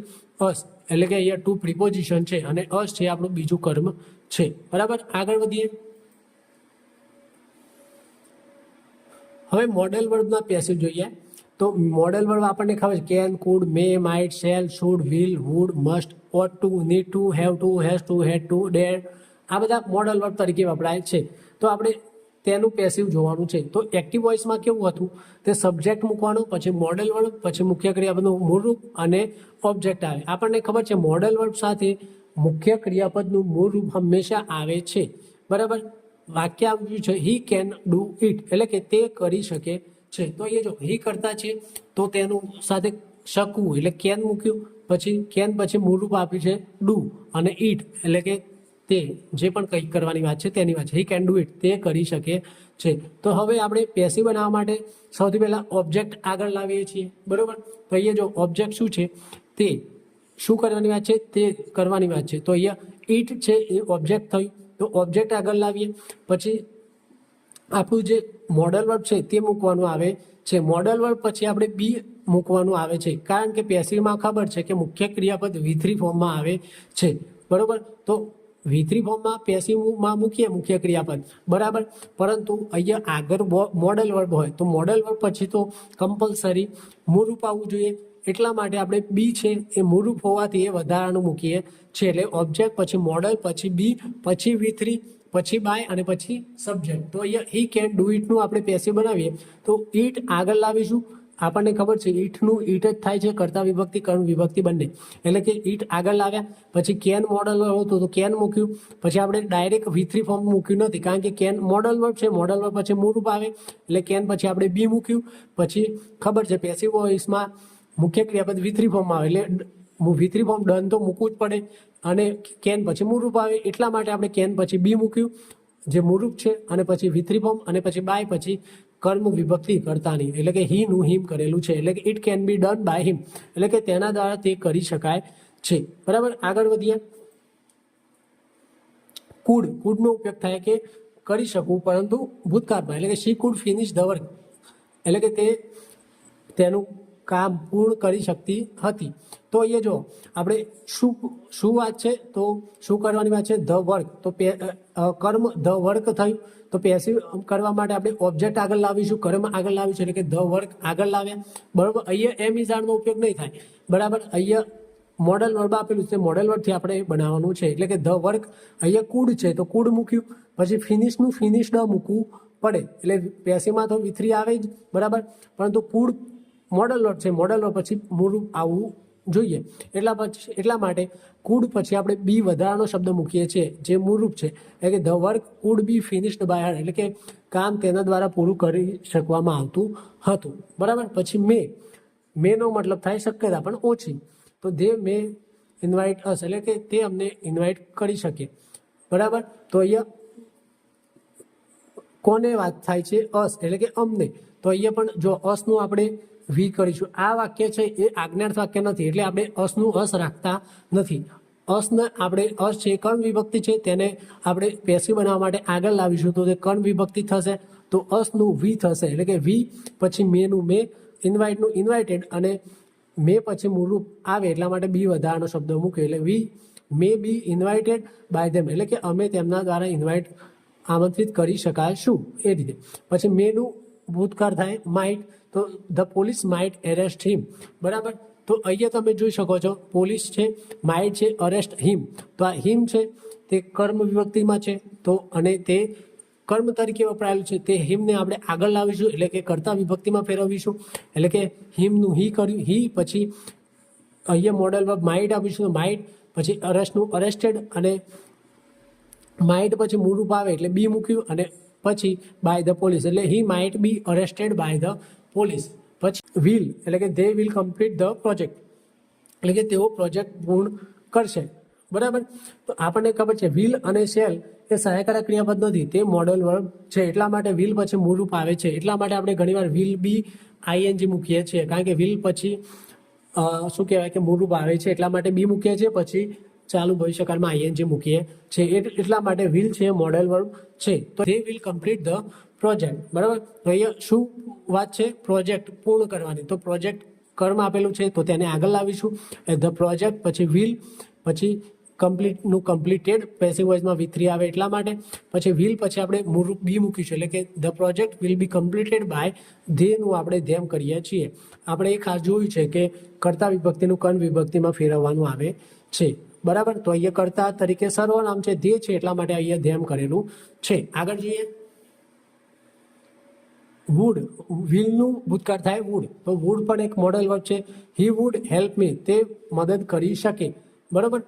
અસ, એટલે કે અહીંયા ટુ પ્રિપોઝિશન છે અને અસ છે આપણું બીજું કર્મ છે, બરાબર. આગળ વધીએ. હવે મોડેલ વર્બના પેસિવ જોઈએ. તો મોડેલ વર્બ આપણને ખબર છે can, could, may, might, shall, should, will, would, must, ought to, need to, have to, has to, had to, dare, આ બધા મોડેલ વર્બ તરીકે વપરાય છે. તો આપણે તેનું પેસિવ જોવાનું છે. તો એક્ટિવ વોઇસમાં કેવું હતું, તે સબ્જેક્ટ મૂકવાનું, પછી મોડેલ વર્બ, પછી મુખ્ય ક્રિયાપદનું મૂળરૂપ અને ઓબ્જેક્ટ આવે. આપણને ખબર છે મોડેલ વર્બ સાથે મુખ્ય ક્રિયાપદનું મૂળરૂપ હંમેશા આવે છે, બરાબર. વાક્ય આવ્યું છે હી કેન ડુ ઇટ, એટલે કે તે કરી શકે છે. તો એ જો હી કરતા છે તો તેનું સાથે શકું એટલે કેન મૂક્યું, પછી કેન પછી મૂળરૂપ આપ્યું છે ડુ, અને ઈટ એટલે કે તે જે પણ કંઈક કરવાની વાત છે તેની વાત છે, હી કેન ડુ ઇટ, તે કરી શકે છે. તો હવે આપણે પેસિવ બનાવવા માટે સૌથી પહેલાં ઓબ્જેક્ટ આગળ લાવીએ છીએ, બરાબર. તો અહીંયા જો ઓબ્જેક્ટ શું છે, તે શું કરવાની વાત છે, તે કરવાની વાત છે. તો અહીંયા ઈટ છે એ ઓબ્જેક્ટ થયું, તો ઓબ્જેક્ટ આગળ લાવીએ. પછી આપણું જે મોડલ વર્બ છે તે મૂકવાનું આવે છે. મોડલ વર્બ પછી આપણે બી મૂકવાનું આવે છે, કારણ કે પેસિવમાં ખબર છે કે મુખ્ય ક્રિયાપદ V3 ફોર્મમાં આવે છે, બરોબર. તો V3 ફોર્મમાં પેસિવમાં મૂકીએ મુખ્ય ક્રિયાપદ, બરાબર. પરંતુ અહીંયા આગળ મોડલ વર્બ હોય તો મોડલ વર્બ પછી તો કમ્પલસરી મૂળરૂપ આવવું જોઈએ. એટલા માટે આપણે બી છે એ મૂળરૂપ હોવાથી એ વધારાનું મૂકીએ છીએ. એટલે ઓબ્જેક્ટ પછી મોડલ પછી બી પછી V3 પછી બાય અને પછી સબ્જેક્ટ. તો અહીંયા હી કેન ડુ ઇટનું આપણે પેસિવ બનાવીએ તો ઈટ આગળ લાવીશું. આપણને ખબર છે ઈટનું ઈટ જ થાય છે, કર્તા વિભક્તિ કર્મ વિભક્તિ બંને. એટલે કે ઈટ આગળ લાવ્યા, પછી કેન મોડલ હતું તો કેન મૂક્યું, પછી આપણે ડાયરેક્ટ V3 ફોર્મ મૂક્યું નથી, કારણ કે કેન મોડલ વર્બ છે, મોડલ વર્બ પછી મૂળરૂપ આવે એટલે કેન પછી આપણે બી મૂક્યું. પછી ખબર છે પેસિવ વોઇસમાં મુખ્ય ક્રિયાપદ V3 ફોર્મમાં આવે એટલે V3 ફોર્મ ડન તો મૂકવું જ પડે, અને કેન પછી મૂળરૂપ આવે એટલા માટે આપણે કેન પછી બી મૂક્યું જે મૂળરૂપ છે, અને પછી V3 ફોર્મ, અને પછી બાય પછી કર્મ વિભક્તિ કર્તાની, એટલે કે હી નું હિમ કરેલું છે, એટલે કે it can be done by him, એટલે કે તેના દ્વારા તે કરી શકાય છે, બરાબર. આગળ વધીએ. કુડનો ઉપયોગ થાય કે કરી શકું પરંતુ ભૂતકાળમાં, એટલે કે she could finish the work, એટલે કે તે તેનું કામ પૂર્ણ કરી શકતી હતી. તો અહીંયા જો આપણે શું વાત છે, તો શું કરવાની વાત છે, ધ વર્ક. તો કર્મ ધ વર્ક થયું, તો પેસિવ કરવા માટે આપણે ઓબ્જેક્ટ આગળ લાવીશું, કર્મ આગળ લાવીશું, એટલે કે ધ વર્ક આગળ લાવ્યા, બરાબર. અહીંયા એમ ઇઝારનો ઉપયોગ નહીં થાય, બરાબર. અહીંયા મોડલ વર્બ આપેલું છે, મોડલ વર્બથી આપણે બનાવવાનું છે, એટલે કે ધ વર્ક. અહીંયા કુડ છે તો કુડ મૂક્યું, પછી ફિનિશનું ફિનિશ ન મૂકવું પડે, એટલે પેસિવમાં તો V3 આવે જ, બરાબર. પરંતુ કુડ મોડલ વર્બ છે, મોડલ વર્બ પછી મૂળરૂપ આવવું જોઈએ. એટલા માટે કુડ પછી આપણે બી વધારાનો શબ્દ મૂકીએ છીએ જે મૂળરૂપ છે, એટલે કે the work could be finished by her, એટલે કે કામ તેના દ્વારા પૂરું કરી શકવામાં આવતું હતું, બરાબર. પછી મેનો મતલબ થાય શક્યતા પણ ઓછી, તો દે મે ઇન્વાઇટ અસ, એટલે કે તે અમને ઇન્વાઇટ કરી શકે, બરાબર. તો અહીંયા કોને વાત થાય છે, અસ, એટલે કે અમને. તો અહીંયા પણ જો અસનું આપણે વી કરીશું. આ વાક્ય છે એ આજ્ઞાર્થ વાક્ય નથી, એટલે આપણે અસનું અસ રાખતા નથી. અસને આપણે અસ છે કર્મ વિભક્તિ છે, તેને આપણે પેસિવ બનાવવા માટે આગળ લાવીશું તો તે કર્મ વિભક્તિ થશે, તો અસનું વી થશે, એટલે કે વી પછી મેનું મે, ઇન્વાઇટનું ઇન્વાઇટેડ, અને મે પછી મૂળરૂપ આવે એટલા માટે બી વધારાનો શબ્દ મૂક્યો, એટલે વી મે બી ઇન્વાઇટેડ બાય ધેમ, એટલે કે અમે તેમના દ્વારા ઇન્વાઇટ આમંત્રિત કરી શકાય શું, એ રીતે. પછી મેનું ભૂતકાળ થાય માઇટ, તો ધ પોલીસ માઇટ એરેસ્ટ હિમ, બરાબર. તો અહીંયા તમે જોઈ શકો છો પોલીસ છે, માઇટ છે, અરેસ્ટ હિમ. તો આ હિમ છે તે કર્મ વિભક્તિમાં છે, તો અને તે કર્મ તરીકે વપરાયેલું છે, તે હિમને આપણે આગળ લાવીશું, એટલે કે કર્તા વિભક્તિમાં ફેરવીશું, એટલે કે હિમનું હી કર્યું, હી પછી અહીંયા મોડલ વર્બ માઇટ આપીશું, માઇટ પછી અરેસ્ટનું અરેસ્ટેડ, અને માઇટ પછી મૂળરૂપ આવે એટલે બી મૂક્યું, અને પછી બાય ધ પોલીસ, એટલે he might be arrested by the police. પછી વિલ, એટલે કે they will complete the project, એટલે કે તેઓ પ્રોજેક્ટ પૂર્ણ કરશે, બરાબર. તો આપણને ખબર છે વિલ અને શેલ એ સહાયકારક ક્રિયાપદ નથી, તે મોડલ વર્બ છે, એટલા માટે વિલ પછી મૂળરૂપ આવે છે. એટલા માટે આપણે ઘણીવાર વિલ બી આઈએનજી મૂકીએ છીએ, કારણ કે વિલ પછી શું કહેવાય કે મૂળરૂપ આવે છે, એટલા માટે બી મૂકીએ છીએ, પછી ચાલુ ભવિષ્યકાળમાં આઈએનજી મૂકીએ છીએ. એટલા માટે વિલ છે મોડેલ વર્બ છે, તો દે વિલ કમ્પ્લીટ ધ પ્રોજેક્ટ, બરાબર. તો અહીંયા શું વાત છે, પ્રોજેક્ટ પૂર્ણ કરવાની, તો પ્રોજેક્ટ કર્મ આપેલું છે તો તેને આગળ લાવીશું, ધ પ્રોજેક્ટ પછી વિલ પછી કમ્પ્લીટનું કમ્પ્લીટેડ, પેસિવ વોઇસમાં V3 આવે એટલા માટે. પછી વિલ પછી આપણે મૂળરૂપ બી મૂકીશું, એટલે કે the project will be completed by ધેનું આપણે ધેમ કરીએ છીએ. આપણે એ ખાસ જોયું છે કે કર્તા વિભક્તિનું કર્મ વિભક્તિમાં ફેરવવાનું આવે છે, બરાબર. તો અહીંયા કર્તા તરીકે સર્વનામ છે, ધે છે, એટલા માટે અહીંયા ધેમ કરેલું છે. આગળ જોઈએ. વુડ, વિલનું ભૂતકાળ થાય વુડ, તો વુડ પણ એક મોડલ વર્બ છે. હી વુડ હેલ્પ મી, તે મદદ કરી શકે, બરાબર.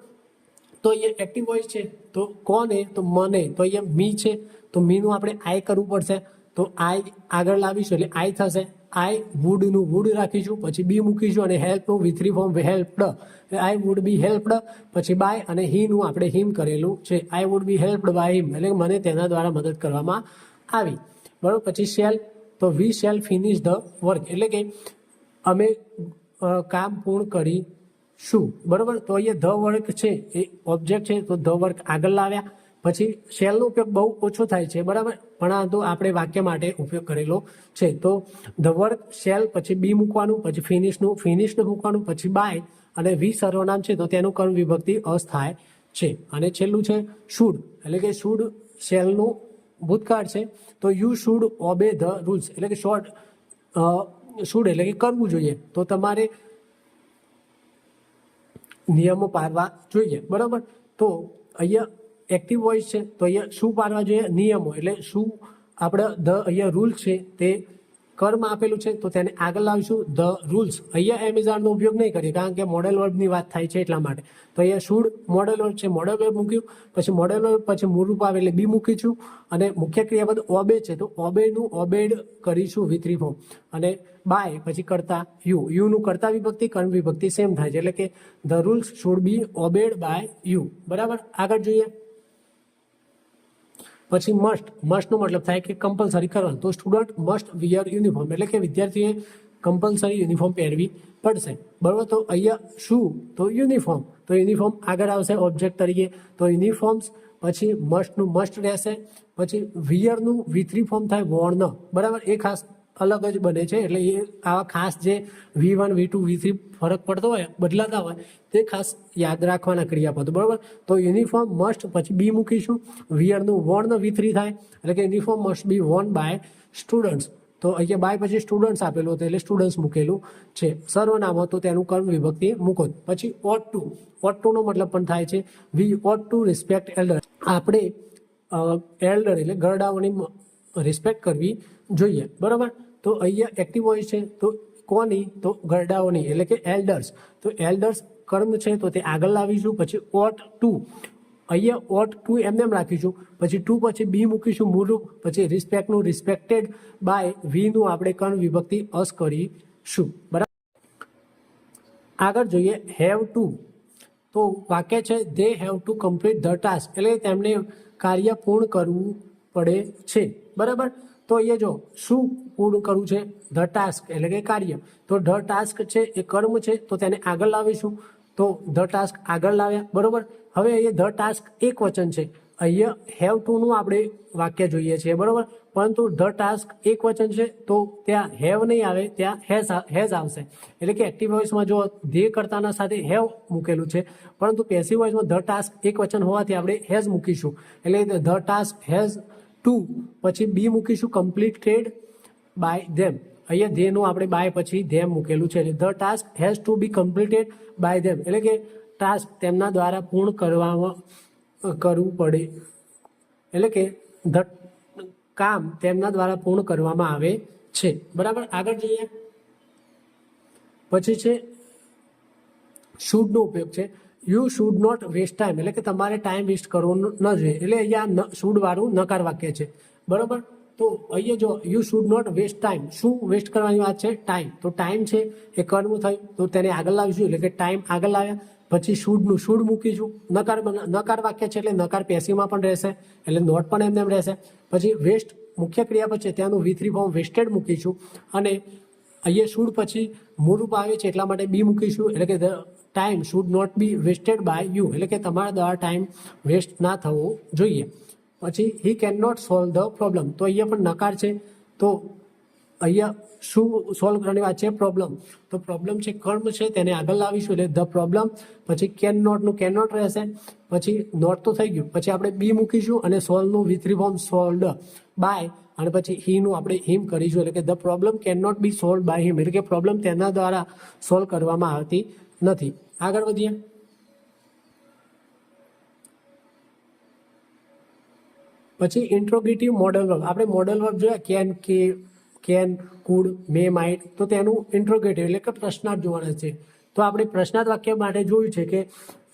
તો અહીંયા એક્ટિવ વોઇસ છે, તો કોને, તો મને, તો અહીંયા મી છે, તો મીનું આપણે આઈ કરવું પડશે, તો આઈ આગળ લાવીશું એટલે આઈ થશે. આઈ વુડનું વુડ રાખીશું, પછી બી મૂકીશું અને હેલ્પનું V3 form helped, I would be helped, પછી બાય અને હીનું આપણે હિમ કરેલું છે, I would be helped by him, એટલે મને તેના દ્વારા મદદ કરવામાં આવી, બરાબર. પછી શેલ, તો we shall finish the work, એટલે કે અમે કામ પૂર્ણ કરીશું, બરાબર. તો અહીંયા ધ વર્ક છે એ ઓબ્જેક્ટ છે, તો ધ વર્ક આગળ લાવ્યા. પછી શેલનો ઉપયોગ બહુ ઓછો થાય છે, બરાબર, પરંતુ આપણે વાક્ય માટે ઉપયોગ કરેલો છે. તો ધ વર્ક શેલ, પછી બી મૂકવાનું, પછી ફિનિશનું મૂકવાનું, પછી બાય અને વી સર્વનામ છે તો તેનું કર્મ વિભક્તિ અસ થાય છે. અને છેલ્લું છે શુડ, એટલે કે શુડ શેલનું ભૂતકાળ છે, તો you should obey the rules, એટલે કે શુડ એટલે કે કરવું જોઈએ, તો તમારે નિયમો પાળવા જોઈએ, બરાબર. તો અહીંયા એક્ટિવ વોઇસ છે, તો અહીંયા શું પાડવા જોઈએ? નિયમો, એટલે શું આપણે અહીંયા રૂલ છે તે કર્મ આપેલું છે તો તેને આગળ લાવીશું ધ રૂલ્સ. અહીંયા એમેઝોનનો ઉપયોગ નહીં કરીએ કારણ કે મોડેલ વર્બની વાત થાય છે એટલા માટે. તો અહીંયા શુડ મોડેલ વર્બ છે, મોડેલ વર્બ મૂક્યું, પછી મોડેલ વર્બ, પછી મૂળરૂપ આવે એટલે બી મૂકીશું, અને મુખ્ય ક્રિયાપદ ઓબે છે તો ઓબેનું ઓબેડ કરીશું V3 ફોર્મ, અને બાય પછી કરતા યુનું કરતા વિભક્તિ કર્મ વિભક્તિ સેમ થાય છે, એટલે કે the rules should be obeyed by you, બરાબર. આગળ જોઈએ. પછી મસ્ટનો મતલબ થાય કે કમ્પલસરી કરવાનું, તો સ્ટુડન્ટ મસ્ટ વિયર યુનિફોર્મ, એટલે કે વિદ્યાર્થીએ કમ્પલસરી યુનિફોર્મ પહેરવી પડશે, બરાબર. તો અહીંયા શું? તો યુનિફોર્મ, તો યુનિફોર્મ આગળ આવશે ઓબ્જેક્ટ તરીકે, તો યુનિફોર્મ્સ, પછી મસ્ટનું મસ્ટ રહેશે, પછી વિયરનું V3 ફોર્મ થાય વોર્ન, બરાબર. એ ખાસ અલગ જ બને છે, એટલે એ આવા ખાસ જે V1 V2 V3 ફરક પડતો હોય, બદલાતા હોય, તે ખાસ યાદ રાખવાના ક્રિયાપદો, બરાબર. તો યુનિફોર્મ મસ્ટ, પછી બી મૂકીશું, વિયરનું વોર્ન V3 થાય, એટલે કે uniform must be worn by students, તો અહીંયા બાય પછી સ્ટુડન્ટ્સ આપેલું હતું એટલે સ્ટુડન્ટ્સ મૂકેલું છે. સર્વનામ તો તેનું કર્મ વિભક્તિ મૂકો. પછી ઓટ ટુનો મતલબ પણ થાય છે વી ઓટ ટુ રિસ્પેક્ટ એલ્ડર, આપણે એલ્ડર એટલે ગરડાઓની રિસ્પેક્ટ કરવી જોઈએ, બરાબર. તો અહીંયા એક્ટિવ વોઇસ છે, તો કોની? તો ગરડાઓની, એટલે કે એલ્ડર્સ, તો એલ્ડર્સ કર્મ છે તો તે આગળ લાવીશું. પછી ઓટ ટુ, અહીંયા ઓટ ટુ એમ રાખીશું, પછી ટુ પછી બી મૂકીશું મૂળરૂપ, પછી રિસ્પેક્ટનું રિસ્પેક્ટેડ બાય વીનું આપણે કર્મ વિભક્તિ અસ કરીશું, બરાબર. આગળ જોઈએ હેવ ટુ, તો વાક્ય છે they have to complete the task, એટલે તેમને કાર્ય પૂર્ણ કરવું પડે છે, બરાબર. તો અહીંયા જો શું પૂર્ણ કરવું છે? ધ ટાસ્ક એટલે કે કાર્ય, તો ધ ટાસ્ક છે એ કર્મ છે તો તેને આગળ લાવીશું, તો ધ ટાસ્ક આગળ લાવ્યા, બરાબર. હવે અહીંયા ધ ટાસ્ક એક વચન છે, અહીંયા હેવ ટુનું આપણે વાક્ય જોઈએ છીએ, બરાબર. પરંતુ ધ ટાસ્ક એક વચન છે તો ત્યાં હેવ નહીં આવે, ત્યાં હેઝ આવશે, એટલે કે એક્ટિવ વોઇસમાં જો ધ્યેય કર્તાના સાથે હેવ મૂકેલું છે, પરંતુ પેસિવ વોઇસમાં ધ ટાસ્ક એક વચન હોવાથી આપણે હેઝ મૂકીશું, એટલે ધ ટાસ્ક હેઝ ટુ, પછી બી મૂકીશું કમ્પ્લીટેડ બાય ધેમ, અહીંયા ધેનું આપણે બાય પછી ધેમ મૂકેલું છે, એટલે the task has to be completed by them, એટલે કે ટાસ્ક તેમના દ્વારા પૂર્ણ કરવું પડે, એટલે કે ધ કામ તેમના દ્વારા પૂર્ણ કરવામાં આવે છે, બરાબર. આગળ જોઈએ. પછી છે શુડનો ઉપયોગ છે, you should not waste time, એટલે કે તમારે ટાઈમ વેસ્ટ કરવો ન જોઈએ, એટલે અહીંયા શુડ વાળું નકાર વાક્ય છે, બરાબર. તો અહીંયા જો you should not waste time, શું વેસ્ટ કરવાની વાત છે? ટાઈમ, તો ટાઈમ છે એ કર્મ થયું તો તેને આગળ લાવીશું, એટલે કે ટાઈમ આગળ લાવ્યા. પછી શુડ મૂકીશું, નકાર વાક્ય છે એટલે નકાર પેસિવમાં પણ રહેશે, એટલે નોટ પણ એમ રહેશે. પછી વેસ્ટ મુખ્ય ક્રિયાપદ છે ત્યાંનું V3 ફોર્મ વેસ્ટેડ મૂકીશું, અને અહીંયા શુડ પછી મૂળરૂપ આવે છે એટલા માટે બી મૂકીશું, એટલે કે the time should not be wasted by you, એટલે કે તમારા દ્વારા ટાઈમ વેસ્ટ ના થવો જોઈએ. પછી he can not solve the problem, તો અહીંયા પણ નકાર છે, તો અહીંયા શું સોલ્વ કરવાની વાત છે? પ્રોબ્લેમ, તો પ્રોબ્લેમ છે કર્મ છે તેને આગળ લાવીશું, એટલે ધ પ્રોબ્લેમ, પછી કેન નોટ રહેશે, પછી નોટ તો થઈ ગયું, પછી આપણે બી મૂકીશું અને સોલ્વનું V3 ફોર્મ સોલ્વડ બાય, અને પછી હીનું આપણે હિમ કરીશું, એટલે કે the problem can not be solve by him, એટલે કે પ્રોબ્લેમ તેના દ્વારા સોલ્વ કરવામાં આવતી નથી. આગળ વધીએ. પછી ઇન્ટ્રોગેટિવ મોડલ વર્બ, આપણે મોડલ વર્બ જોયા કેન કુડ મે માઇટ, તો તેનું ઇન્ટ્રોગેટિવ એટલે કે પ્રશ્નાર્થ જોવાના છે. તો આપણે પ્રશ્નાર્થ વાક્ય માટે જોયું છે કે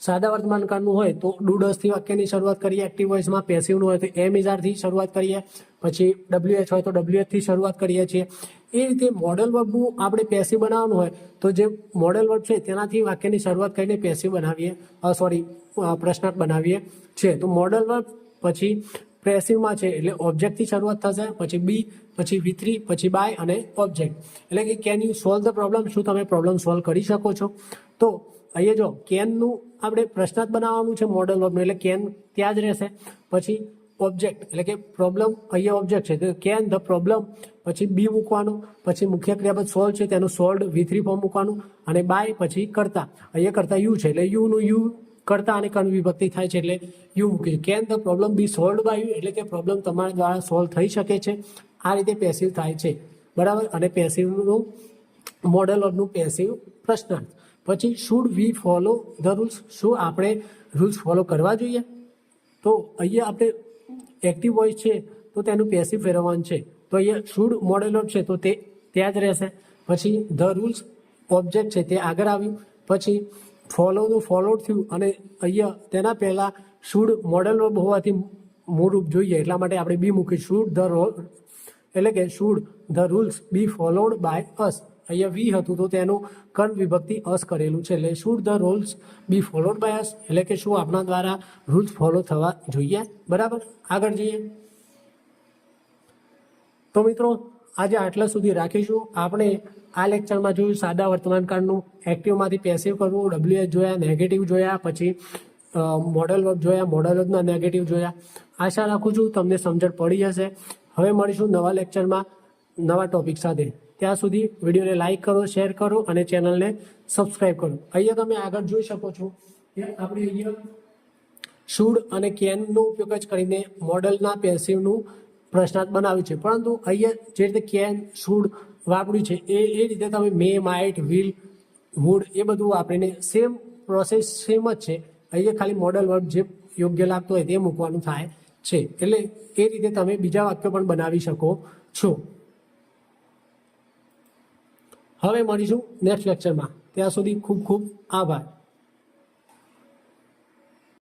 સાદા વર્તમાનકાળનું હોય તો ડુ ડઝથી વાક્યની શરૂઆત કરીએ, એક્ટિવ વોઇસમાં પેસિવનું હોય તો એમ ઇઝ આરથી શરૂઆત કરીએ, પછી WH હોય તો WH થી શરૂઆત કરીએ છીએ, એ રીતે મોડલ વર્બનું આપણે પેસિવ બનાવવાનું હોય તો જે મોડલ વર્બ છે તેનાથી વાક્યની શરૂઆત કરીને પેસિવ બનાવીએ પ્રશ્નાર્થ બનાવીએ છે. તો મોડલ વર્બ પછી પેસિવમાં છે એટલે ઓબ્જેક્ટથી શરૂઆત થશે, પછી બી, પછી V3, પછી બાય અને ઓબ્જેક્ટ. એટલે કે can you solve the problem, શું તમે પ્રોબ્લેમ સોલ્વ કરી શકો છો. તો અહીંયા જો કેનનું આપણે પ્રશ્નાર્થ બનાવવાનું છે મોડલ વર્બનું, એટલે કેન ત્યાં જ રહેશે. પછી ઓબ્જેક્ટ એટલે કે પ્રોબ્લેમ, અહીંયા ઓબ્જેક્ટ છે તો કેન ધ પ્રોબ્લેમ, પછી બી મૂકવાનું, પછી મુખ્ય ક્રિયાપદ સોલ્વ છે તેનું સોલ્વ V3 ફોર્મ મૂકવાનું, અને બાય પછી કરતા, અહીંયા કરતા યુ છે એટલે યુનું યુ કરતા અને કર્મ વિભક્તિ થાય છે એટલે યુ મૂકીશું. Can the problem be solve by you, એટલે કે પ્રોબ્લેમ તમારા દ્વારા સોલ્વ થઈ શકે છે. આ રીતે પેસિવ થાય છે, બરાબર. અને પેસિવનું મોડલ વર્બનું પેસિવ પ્રશ્નાર્થ. પછી should we follow the rules, શું આપણે રૂલ્સ ફોલો કરવા જોઈએ. તો અહીંયા આપણે એક્ટિવ વોઇસ છે તો તેનું પેસિવ ફેરવવાનું છે, તો અહીંયા શુડ મોડલ વર્બ છે તો તે ત્યાં જ રહેશે. પછી ધ રૂલ્સ ઓબ્જેક્ટ છે તે આગળ આવ્યું, પછી ફોલોનું ફોલોડ થયું, અને અહીંયા તેના પહેલાં શુડ મોડલ વર્બ હોવાથી મૂળરૂપ જોઈએ એટલા માટે આપણે બી મૂકી શુડ ધ રોલ, એટલે કે should the rules be followed by us. અહીંયા વી હતું તો તેનું કર્મ વિભક્તિ અસ કરેલું છે એટલે should the rules be followed by us, એટલે કે શું આપણા દ્વારા રૂલ્સ ફોલો થવા જોઈએ, બરાબર. આગળ જઈએ તો મિત્રો આજે આટલા સુધી રાખીશું. આપણે આ લેક્ચરમાં જોયું સાદા વર્તમાનકાળનું એક્ટિવમાંથી પેસિવ કરવું, WH જોયા, નેગેટિવ જોયા, પછી મોડલ વર્બ જોયા, મોડલ વર્બના નેગેટિવ જોયા. આશા રાખું છું તમને સમજણ પડી હશે. હવે મળીશું નવા લેક્ચરમાં નવા ટોપિક સાથે. ત્યાં સુધી વિડીયોને લાઇક કરો, શેર કરો અને ચેનલને સબસ્ક્રાઈબ કરો. અહીંયા તમે આગળ જોઈ શકો છો કે આપણે અહીંયા શુડ અને કેનનો ઉપયોગ જ કરીને મોડલના પેસિવનું પ્રશ્નાર્થ બનાવ્યું છે, પરંતુ અહીંયા જે રીતે કેન, શુડ વાપર્યું છે એ રીતે તમે મે, માઇટ, વિલ, વુડ એ બધું વાપરીને સેમ પ્રોસેસ સેમ જ છે. અહીંયા ખાલી મોડલ વર્બ જે યોગ્ય લાગતું હોય તે મૂકવાનું થાય છે, એટલે એ રીતે તમે બીજા વાક્યો પણ બનાવી શકો છો. હવે મળીશું નેક્સ્ટ લેક્ચરમાં. ત્યાં સુધી ખૂબ ખૂબ આભાર.